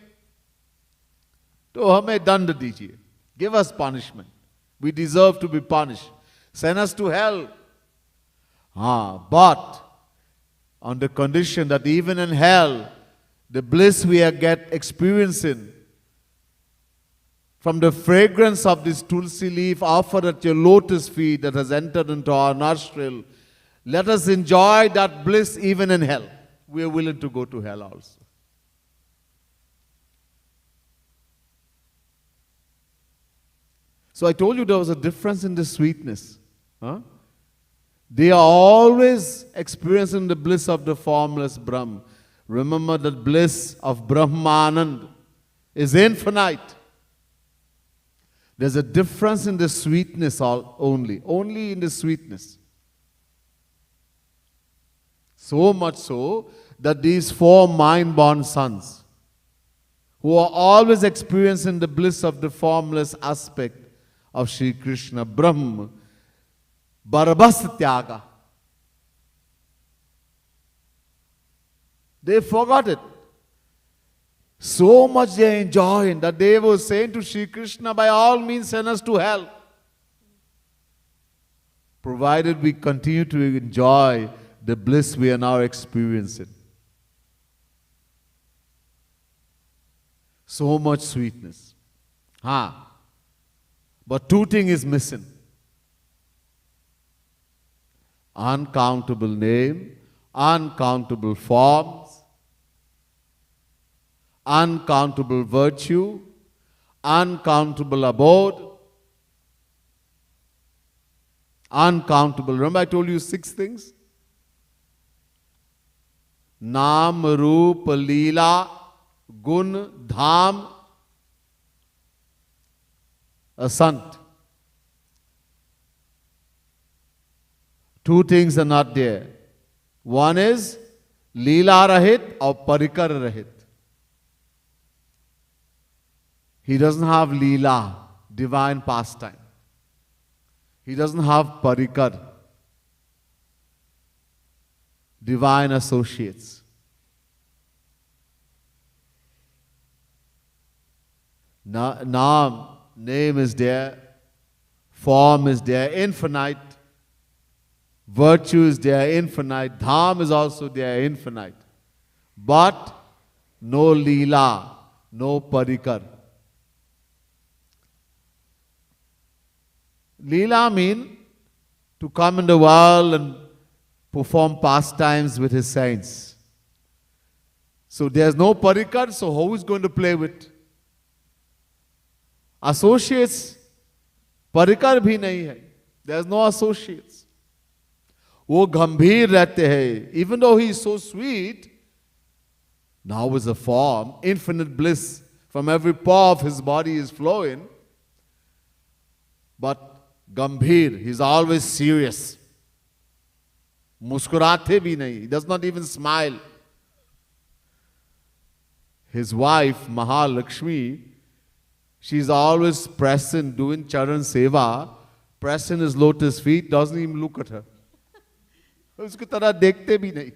तो हमें दंड दीजिए. Give us punishment. We deserve to be punished. Send us to hell. But on the condition that even in hell, the bliss we are experiencing from the fragrance of this tulsi leaf offered at your lotus feet that has entered into our nostril, let us enjoy that bliss even in hell. we are willing to go to hell also. So I told you there was a difference in the sweetness. Huh? They are always experiencing the bliss of the formless Brahm. Remember that bliss of Brahmanand is infinite. There's a difference in the sweetness only in the sweetness. So much so that these 4 mind-born sons, who are always experiencing the bliss of the formless aspect of Sri Krishna, Brahm, Bharabhas Tyaga, they forgot it. So much they are enjoying that they were saying to Sri Krishna, by all means send us to hell, provided we continue to enjoy the bliss we are now experiencing. So much sweetness. But 2 things is missing. Uncountable name, uncountable forms, uncountable virtue, uncountable abode, uncountable. Remember I told you 6 things? Naam, Roop, Leela, Gun, Dham, a Sant. 2 things are not there. One is Leela Rahit or Parikar Rahit. He doesn't have Leela, divine pastime. He doesn't have Parikar, divine associates. Naam, name is there, form is there, infinite. Virtue is there, infinite. Dham is also there, infinite. But no Leela, no Parikar. Leela mean to come in the world and perform pastimes with his saints. So there's no Parikar, so who is going to play with? Associates, Parikar bhi nahi hai. There's no associates. वो गंभीर रहते हैं. Even though he is so sweet, now is a form, infinite bliss from every pore of his body is flowing. But gambhir, he's always serious. Muskurate bhi nahi. He does not even smile. His wife, Mahalakshmi, she's always pressing, doing charan seva, pressing his lotus feet, doesn't even look at her. उसकी तरह देखते भी नहीं.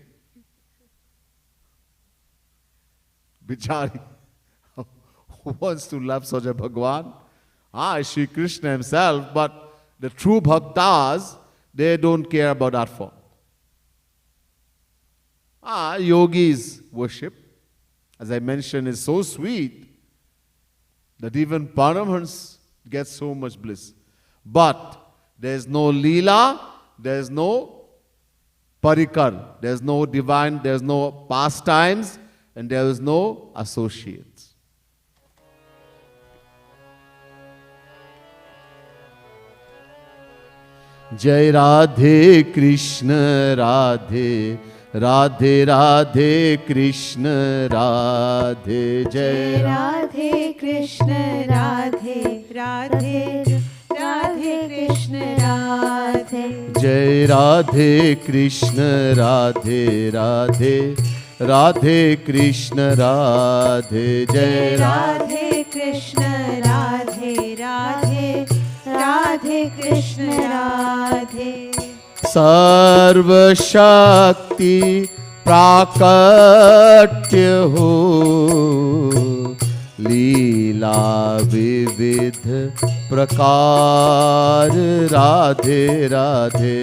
Bichari, who wants to love such a Bhagwan? Shri Krishna himself, but the true bhaktas, they don't care about that form. Yogis worship, as I mentioned, is so sweet that even Paramhans get so much bliss. But there's no Leela, there's no Parikar, there's no divine, there's no pastimes, and there is no associates. Jai Radhe Krishna Radhe, Radhe Radhe Krishna Radhe, Jai Radhe Krishna Radhe, Radhe Radhe Krishna Radhe, Jai Radhe Krishna Radhe, Radhe Radhe Krishna Radhe, Jai Radhe Krishna Radhe, Radhe Radhe Krishna Radhe. Sarva Shakti Prakatya ho, Leela Vividh Prakar Radhe Radhe.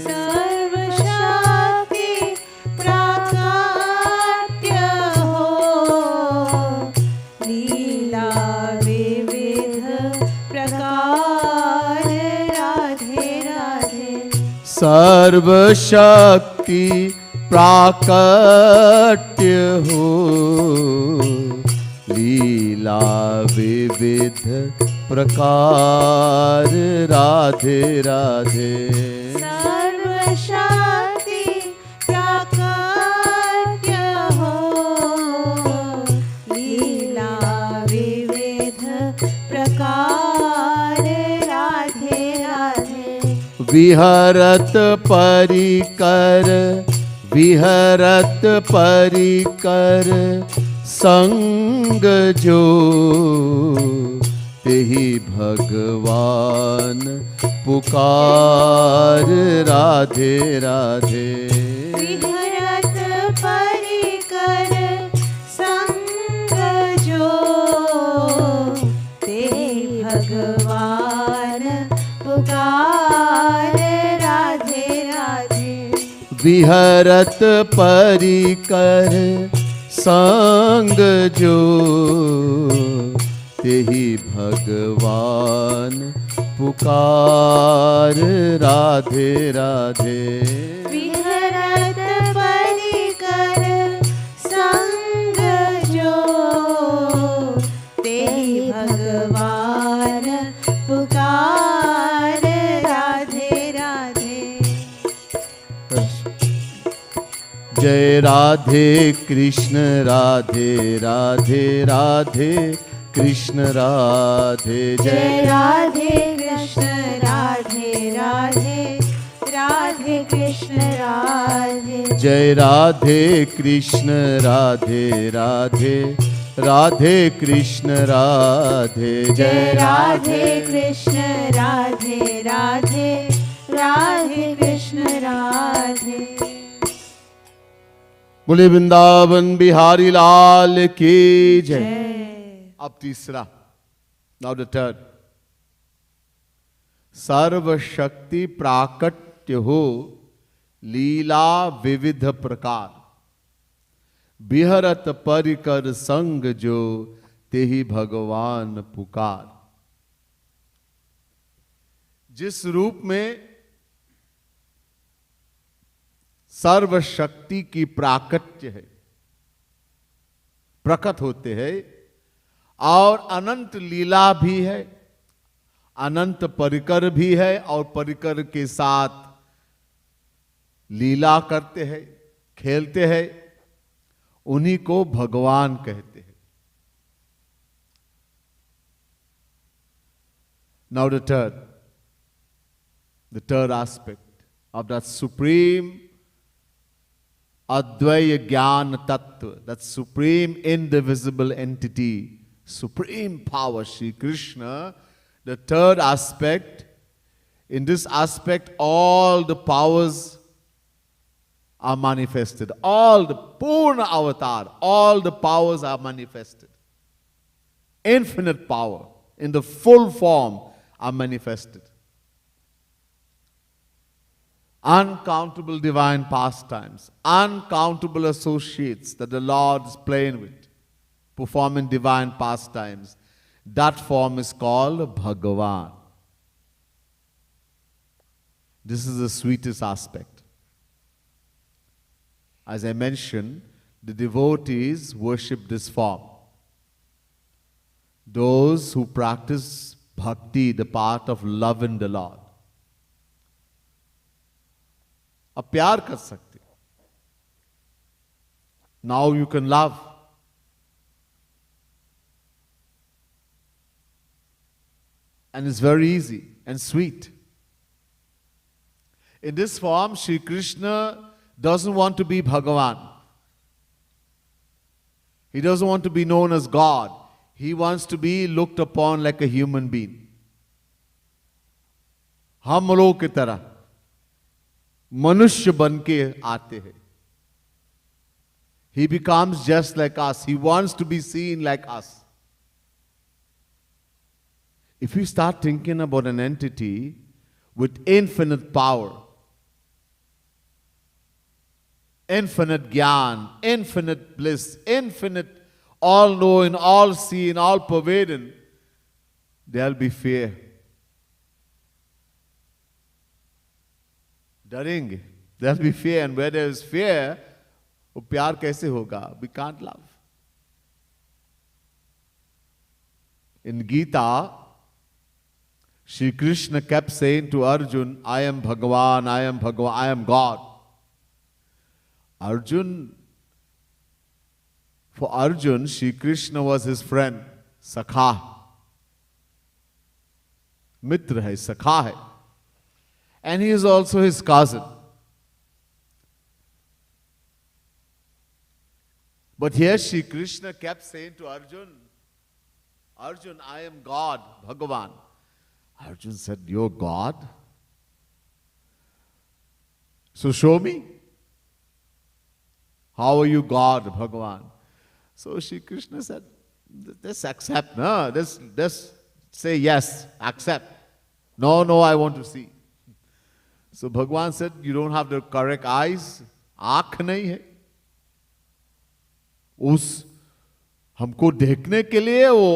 Sarva Shakti Prakatya ho, Leela Vividh Prakar Radhe Radhe. Sarva Shakti प्राकट्य हो, लीला विविध प्रकार, राधे राधे। सर्वशक्ति प्राकट्य हो, लीला विविध प्रकार, राधे राधे। विहरत परिकर, विहरत परिकर, संग जो, तेहि भगवान पुकार, राधे राधे। विहरत परिकर संग जो, तेहि भगवान पुकार, राधे राधे। विहरत परिकर संग जो, तेहि भगवान पुकार, राधे राधे। विहरत परिकर संग जो, तेहि भगवान पुकार, राधे राधे। जय राधे कृष्ण राधे राधे राधे कृष्ण राधे। जय राधे कृष्ण राधे राधे राधे कृष्ण राधे। जय राधे कृष्ण राधे राधे राधे कृष्ण राधे। जय राधे कृष्ण राधे राधे राधे कृष्ण राधे। बोले वृंदावन बिहारी लाल की जय। अब तीसरा, नाउ द थर्ड। सर्वशक्ति प्राकट्य हो, लीला विविध प्रकार, बिहरत परिकर संग जो, तेहि भगवान पुकार। जिस रूप में सर्वशक्ति की प्राकट्य है, प्रकट होते हैं, और अनंत लीला भी है, अनंत परिकर भी है, और परिकर के साथ लीला करते हैं, खेलते हैं, उन्हीं को भगवान कहते हैं। Now the third aspect of that supreme Advaya Jnana Tattva, that supreme indivisible entity, supreme power, Sri Krishna. The third aspect, in this aspect, all the powers are manifested. All the Purna Avatar, all the powers are manifested. Infinite power in the full form are manifested. Uncountable divine pastimes, uncountable associates that the Lord is playing with, performing divine pastimes. That form is called Bhagavan. This is the sweetest aspect. As I mentioned, the devotees worship this form. Those who practice bhakti, the path of love in the Lord, अब प्यार कर सकते। Now you can love. And it's very easy and sweet. In this form, Sri Krishna doesn't want to be Bhagavan. He doesn't want to be known as God. He wants to be looked upon like a human being. हम लोग की तरह मनुष्य बन के आते हैं. He becomes just like us. He wants to be seen like us. If you start thinking about an entity with infinite power, infinite gyan, infinite bliss, infinite all-knowing, all-seeing, all-pervading, there'll be fear. डरेंगे, There'll be fear, and where there is fear, वो प्यार कैसे होगा? We can't love. In Gita, Shri Krishna kept saying to Arjun, I am Bhagavan, I am Bhagavan, I am God. For Arjun, Shri Krishna was his friend, Sakha. Mitra hai, Sakha hai. And he is also his cousin. But here Shri Krishna kept saying to Arjun, Arjun, I am God, Bhagavan. Arjun said, you're God? So show me. How are you God, Bhagavan? So Shri Krishna said, just accept, no? Just say yes, accept. No, I want to see. So Bhagavan said, you don't have the correct eyes, आँख नहीं है. उस हमको देखने के लिए वो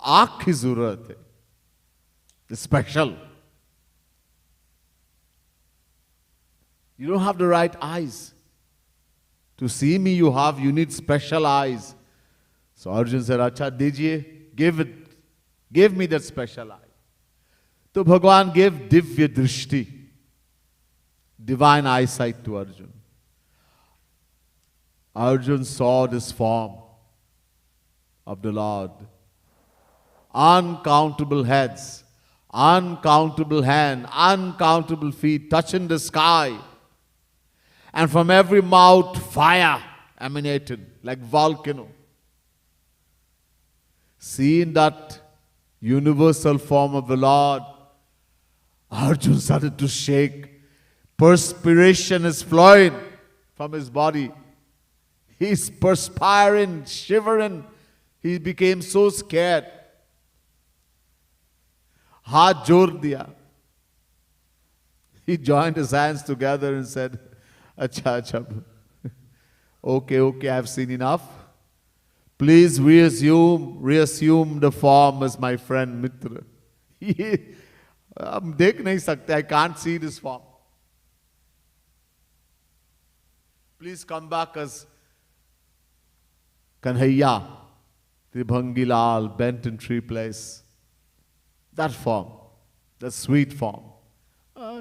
आँख की जरूरत है. Special. You don't have the right eyes. To see me you need special eyes. So Arjun said, Acha dijiye, give me that special eye. So Bhagavan gave divya drishti, divine eyesight to Arjun. Arjun saw this form of the Lord. Uncountable heads, uncountable hands, uncountable feet touching the sky. And from every mouth fire emanated like volcano. Seeing that universal form of the Lord, Arjun started to shake. Perspiration is flowing from his body. He's perspiring, shivering. He became so scared. Haath jor diya. He joined his hands together and said, Acha. Okay, I've seen enough. Please reassume the form as my friend Mitra. हम देख नहीं सकते. I can't see this form. Please come back as Kanhaiya, Tribhangi Lal, bent in tree place. That form, that sweet form.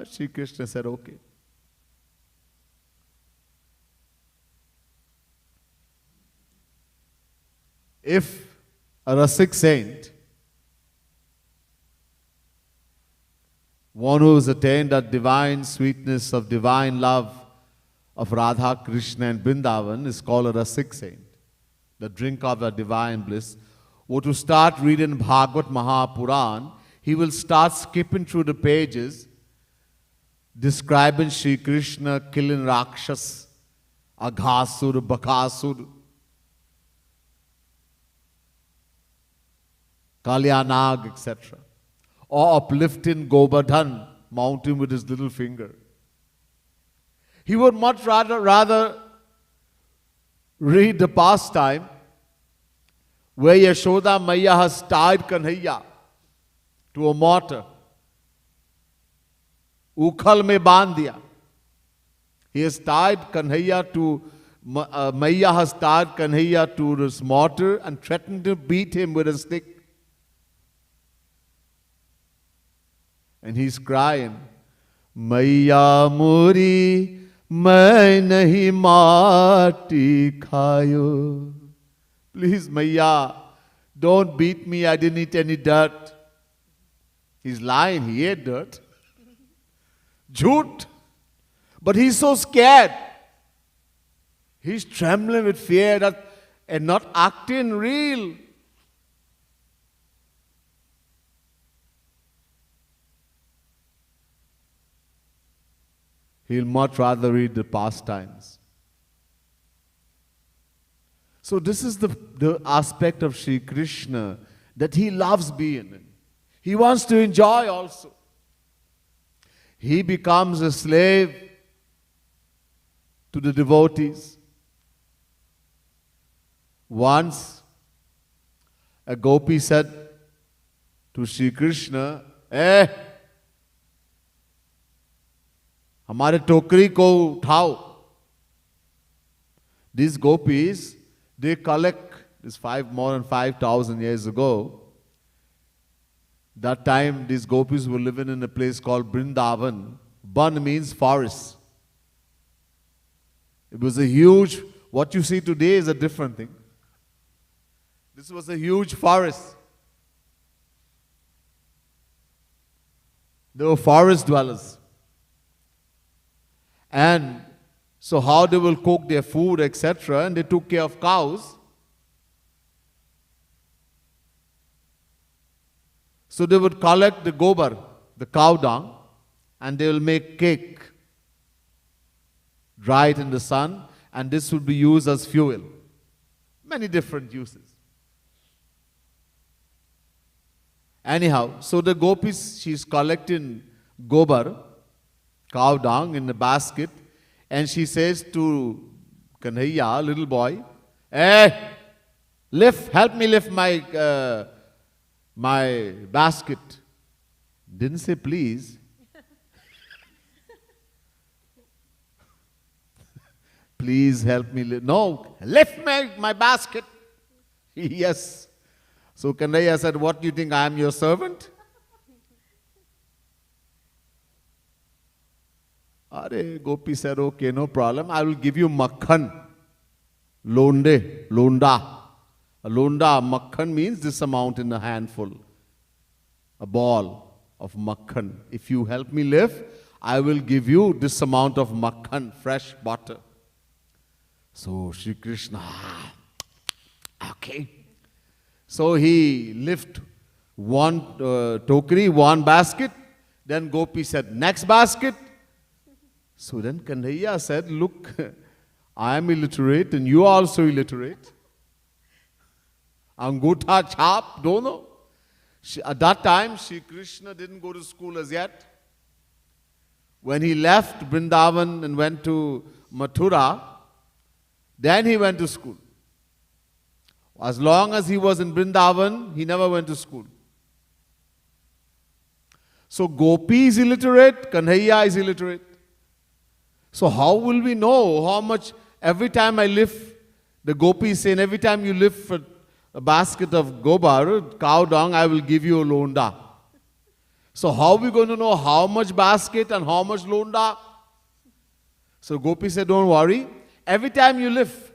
Shri Krishna said, okay. If a Rasik saint, one who has attained that divine sweetness of divine love of Radha, Krishna and Vrindavan is called a Rasik saint, the drink of the divine bliss, or to start reading Bhagavad Mahapuran, he will start skipping through the pages describing Shri Krishna killing Rakshas, Aghasur, Bakasur, Kalyanag, etc. Or uplifting Govardhan mountain with his little finger. He would much rather read the pastime where Yashoda Maya has tied Kanhaiya to a mortar. Ukhal mein bandh diya. He has tied Kanhaiya to, Maya has tied Kanhaiya to this mortar and threatened to beat him with a stick. And he's crying, Maiya Muri, मैं नहीं माटी खायो. Please, Maiya, don't beat me. I didn't eat any dirt. He's lying. He ate dirt. Jhoot. But he's so scared. He's trembling with fear and not acting real. He'll much rather read the pastimes. So this is the aspect of Sri Krishna that he loves being in. He wants to enjoy also. He becomes a slave to the devotees. Once, a gopi said to Sri Krishna, हमारे टोकरी को उठाओ. These gopis, they collect this more than 5,000 years ago. That time these gopis were living in a place called Vrindavan. Ban means forest. It was a huge, what you see today is a different thing. This was a huge forest. They were forest dwellers. And so how they will cook their food, etc., and they took care of cows. So they would collect the gobar, the cow dung, and they will make cake, dry it in the sun, and this would be used as fuel. Many different uses. Anyhow, so the gopis, she's collecting gobar, cow dung, in a basket, and she says to Kanhaiya, little boy, "Hey, help me lift my my basket." Didn't say please. Please help me lift. No, lift my basket. Yes. So Kanhaiya said, "What do you think, I am your servant?" Gopi said, "Okay, no problem. I will give you makhan. Londa. A londa, makhan means this amount in a handful. A ball of makhan. If you help me lift, I will give you this amount of makhan, fresh butter." So Shri Krishna, okay. So he lifted one tokri, one basket. Then Gopi said, "Next basket." So then Kanhaiya said, "Look, I am illiterate and you are also illiterate. Angutha chap, dono." At that time, Shri Krishna didn't go to school as yet. When he left Vrindavan and went to Mathura, then he went to school. As long as he was in Vrindavan, he never went to school. So Gopi is illiterate, Kanhaiya is illiterate. So how will we know how much, every time I lift, the Gopi is saying, every time you lift a basket of gobar, cow dung, I will give you a londa. So how are we going to know how much basket and how much londa? So Gopi said, "Don't worry. Every time you lift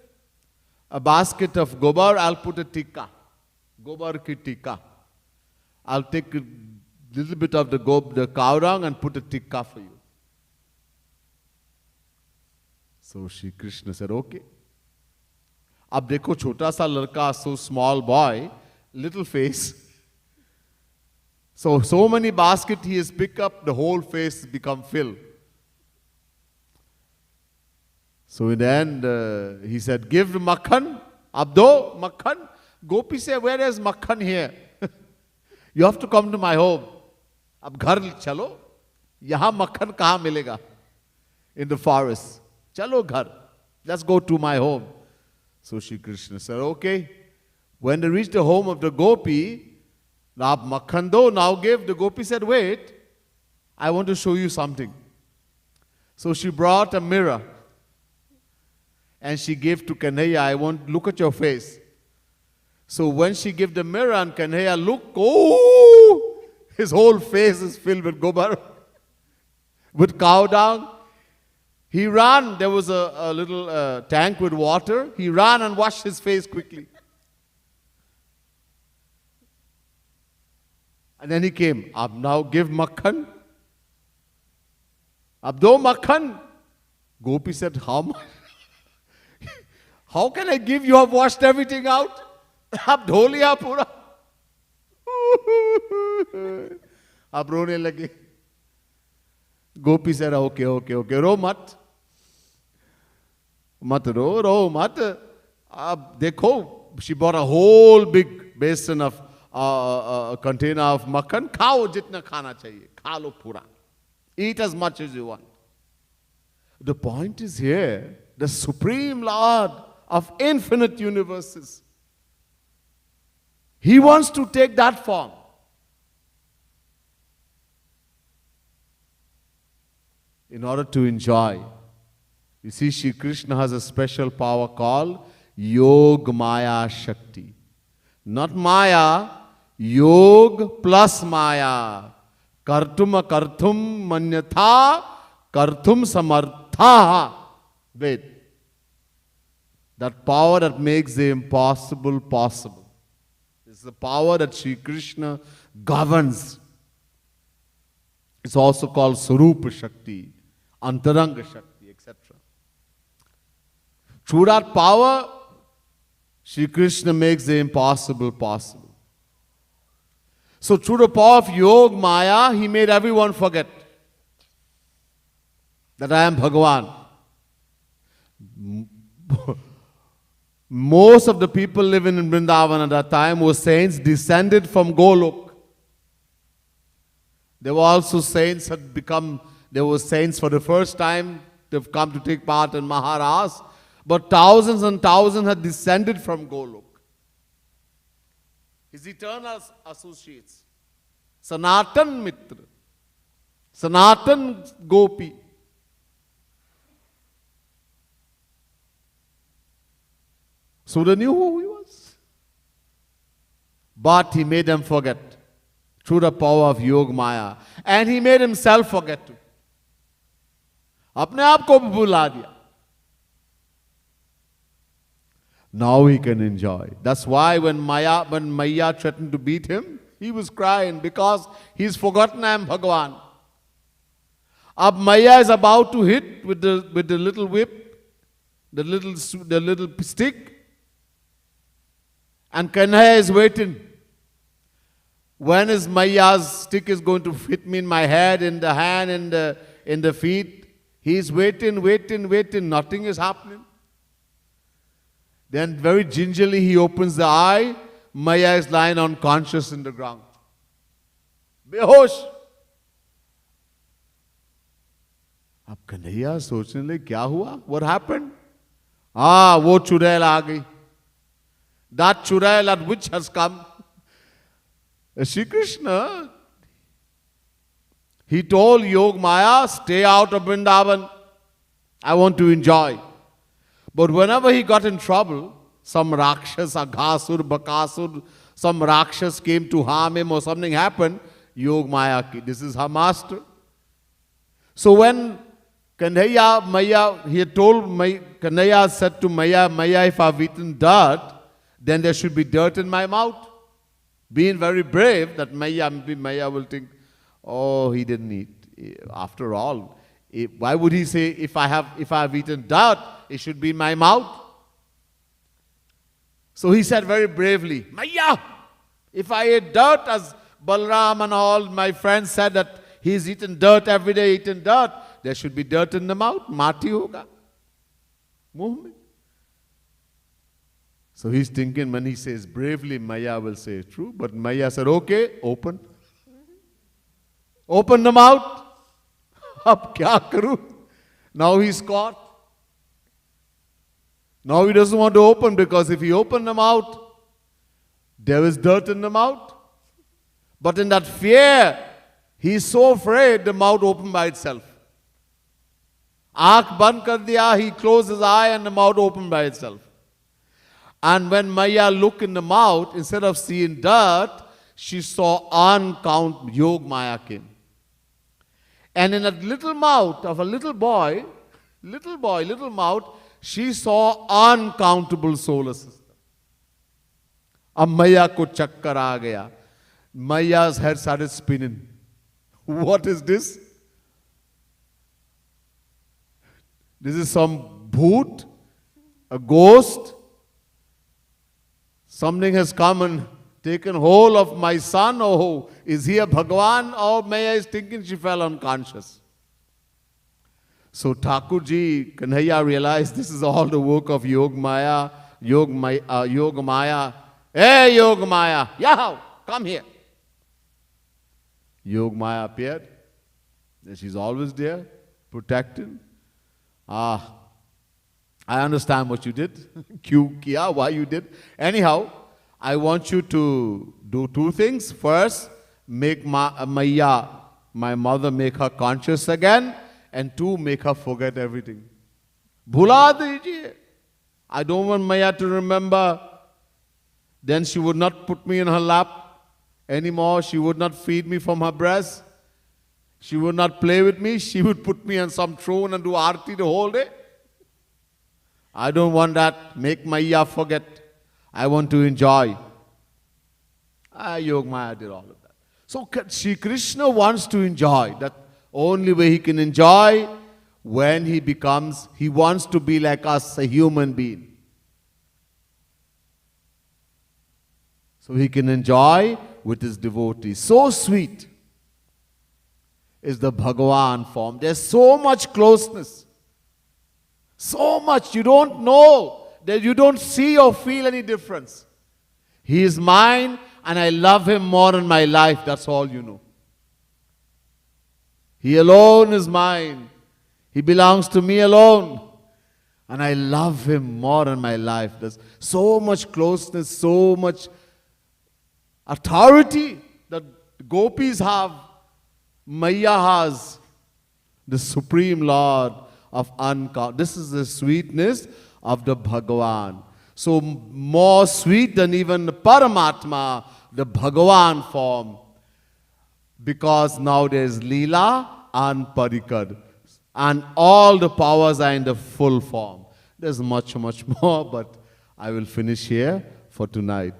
a basket of gobar, I'll put a tikka. Gobar ki tikka. I'll take a little bit of the cow dung and put a tikka for you." So Shri Krishna said, "Okay." Ab dekho chota sa ladka, so small boy, little face. So many baskets he has picked up, the whole face become filled. So in the end, he said, "Give the makhan. Abdo, makhan." Gopi said, "Where is makhan here? You have to come to my home. Ab ghar chalo. Yahan makhan kahan milega? In the forest. Chalo ghar. Let's go to my home." So Shri Krishna said, "Okay." When they reached the home of the Gopi, "Now makhan do, now give." The Gopi said, "Wait, I want to show you something." So she brought a mirror and she gave to Kanhaiya, "I want to look at your face." So when she gave the mirror and Kanhaiya looked, oh, his whole face is filled with gobar, with cow dung. He ran, there was a little tank with water. He ran and washed his face quickly. And then he came, "Ab now give makhan. Ab do makhan." Gopi said, "How much? How can I give? You have washed everything out. Ab dho liya pura." Ab rone lage. Gopi said, okay, ro mat. Mat ro mat. Ab dekho, she bought a whole big basin of a container of makhan. Khao jitna khana chahiye. Kha lo pura. Eat as much as you want. The point is here, the Supreme Lord of infinite universes, He wants to take that form. in order to enjoy. You see, Shri Krishna has a special power called Yog Maya Shakti. Not Maya, Yog plus Maya. Kartum karthum manyatha, karthum samartha. Wait. That power that makes the impossible possible. It's the power that Shri Krishna governs. It's also called Sarupa Shakti, Antaranga Shakti, etc. Through that power, Shri Krishna makes the impossible possible. So through the power of Yog Maya, he made everyone forget that I am Bhagavan. Most of the people living in Vrindavan at that time were saints descended from Golok. There were also saints there were saints for the first time. They've come to take part in Maharas. But thousands and thousands had descended from Golok. His eternal associates. Sanatan Mitra. Sanatan Gopi. So they knew who he was. But he made them forget through the power of Yog Maya. And he made himself forget too. अपने आप को भी भुला दिया. Now he can enjoy. That's why when Maya threatened to beat him, he was crying because he's forgotten I am Bhagavan. Ab Maya is about to hit with the little whip, the little stick, and Kanhaya is waiting. When is Maya's stick is going to hit me in my head, in the hand, in the feet? He's waiting. Nothing is happening. Then very gingerly he opens the eye. Maya is lying unconscious in the ground. Behosh. अब कन्हैया सोचने लगे क्या हुआ? What happened? वो चुड़ैल आ गई. That चुड़ैल at which has come. Shri Krishna, he told Yog Maya, stay out of Vrindavan. I want to enjoy. But whenever he got in trouble, some Rakshas, Aghasur, Bakasur, some Rakshas came to harm him or something happened, Yog Maya, this is her master. So when Kanhaiya, he had told Kanhaiya said to Maya, if I've eaten dirt, then there should be dirt in my mouth. Being very brave, that Maya will think, oh, he didn't eat. After all, why would he say, if I have eaten dirt, it should be in my mouth? So he said very bravely, Maya, if I ate dirt, as Balram and all my friends said that he's eaten dirt every day, eaten dirt, there should be dirt in the mouth. Mati hoga. Muh mein. So he's thinking when he says bravely, Maya will say true. But Maya said, okay, open. Open the mouth. Ab kya karu? Now he's caught. Now he doesn't want to open because if he opened the mouth, there is dirt in the mouth. But in that fear, he's so afraid the mouth opened by itself. Aankh band kar diya, he closed his eye and the mouth opened by itself. And when Maya looked in the mouth, instead of seeing dirt, she saw uncountable. Yog Maya came. And in a little mouth of a little boy, little mouth, she saw uncountable solar system. Ab Maya ko chakkar aa gaya. Maya's head started spinning. What is this? This is some bhoot, a ghost. Something has come and taken hold of my son. Oh, is he a Bhagavan? Or Maya is thinking she fell unconscious. So Thakurji, Kanhaiya realized this is all the work of Yog Maya. Hey, Yog Maya, Yahoo, come here. Yog Maya appeared. She's always there, protecting. I understand what you did. Why you did. Anyhow, I want you to do two things. First, make Maya, my mother, make her conscious again. and two, make her forget everything. Bhula dijiye. I don't want Maya to remember. Then she would not put me in her lap anymore. She would not feed me from her breast. She would not play with me. She would put me on some throne and do aarti the whole day. I don't want that. Make Maya forget. I want to enjoy. Yog Maya did all of that. So Shri Krishna wants to enjoy. That only way he can enjoy when he wants to be like us, a human being. So he can enjoy with his devotees. So sweet is the Bhagavan form. There's so much closeness. So much. You don't know that you don't see or feel any difference. He is mine and I love him more in my life. That's all you know. He alone is mine. He belongs to me alone. And I love him more in my life. There's so much closeness, so much authority that gopis have, Maya has, the Supreme Lord of uncountable. This is the sweetness of the Bhagavan. So more sweet than even the Paramatma, the Bhagavan form. Because now there is Leela and Parikad. And all the powers are in the full form. There's much, much more, but I will finish here for tonight.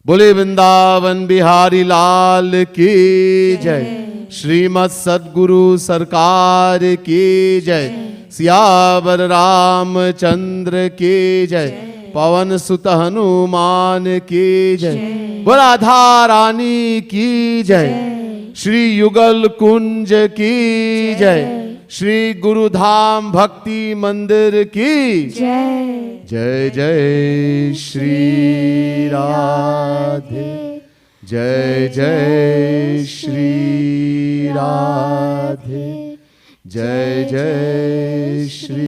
Bole Vrindavan Bihari Lal ki jai. Srimad Sadguru Sarkar ki jai. Siyavar Ramchandra ki jai. Pavan Sutta Hanuman ki jai. Radha Rani ki jai. Shri Yugal Kunj ki jai. Shri Guru Dham Bhakti Mandir ki jai. Jai Jai Shri Radhe. Jai Jai Shri Radhe. Jai Jai Shri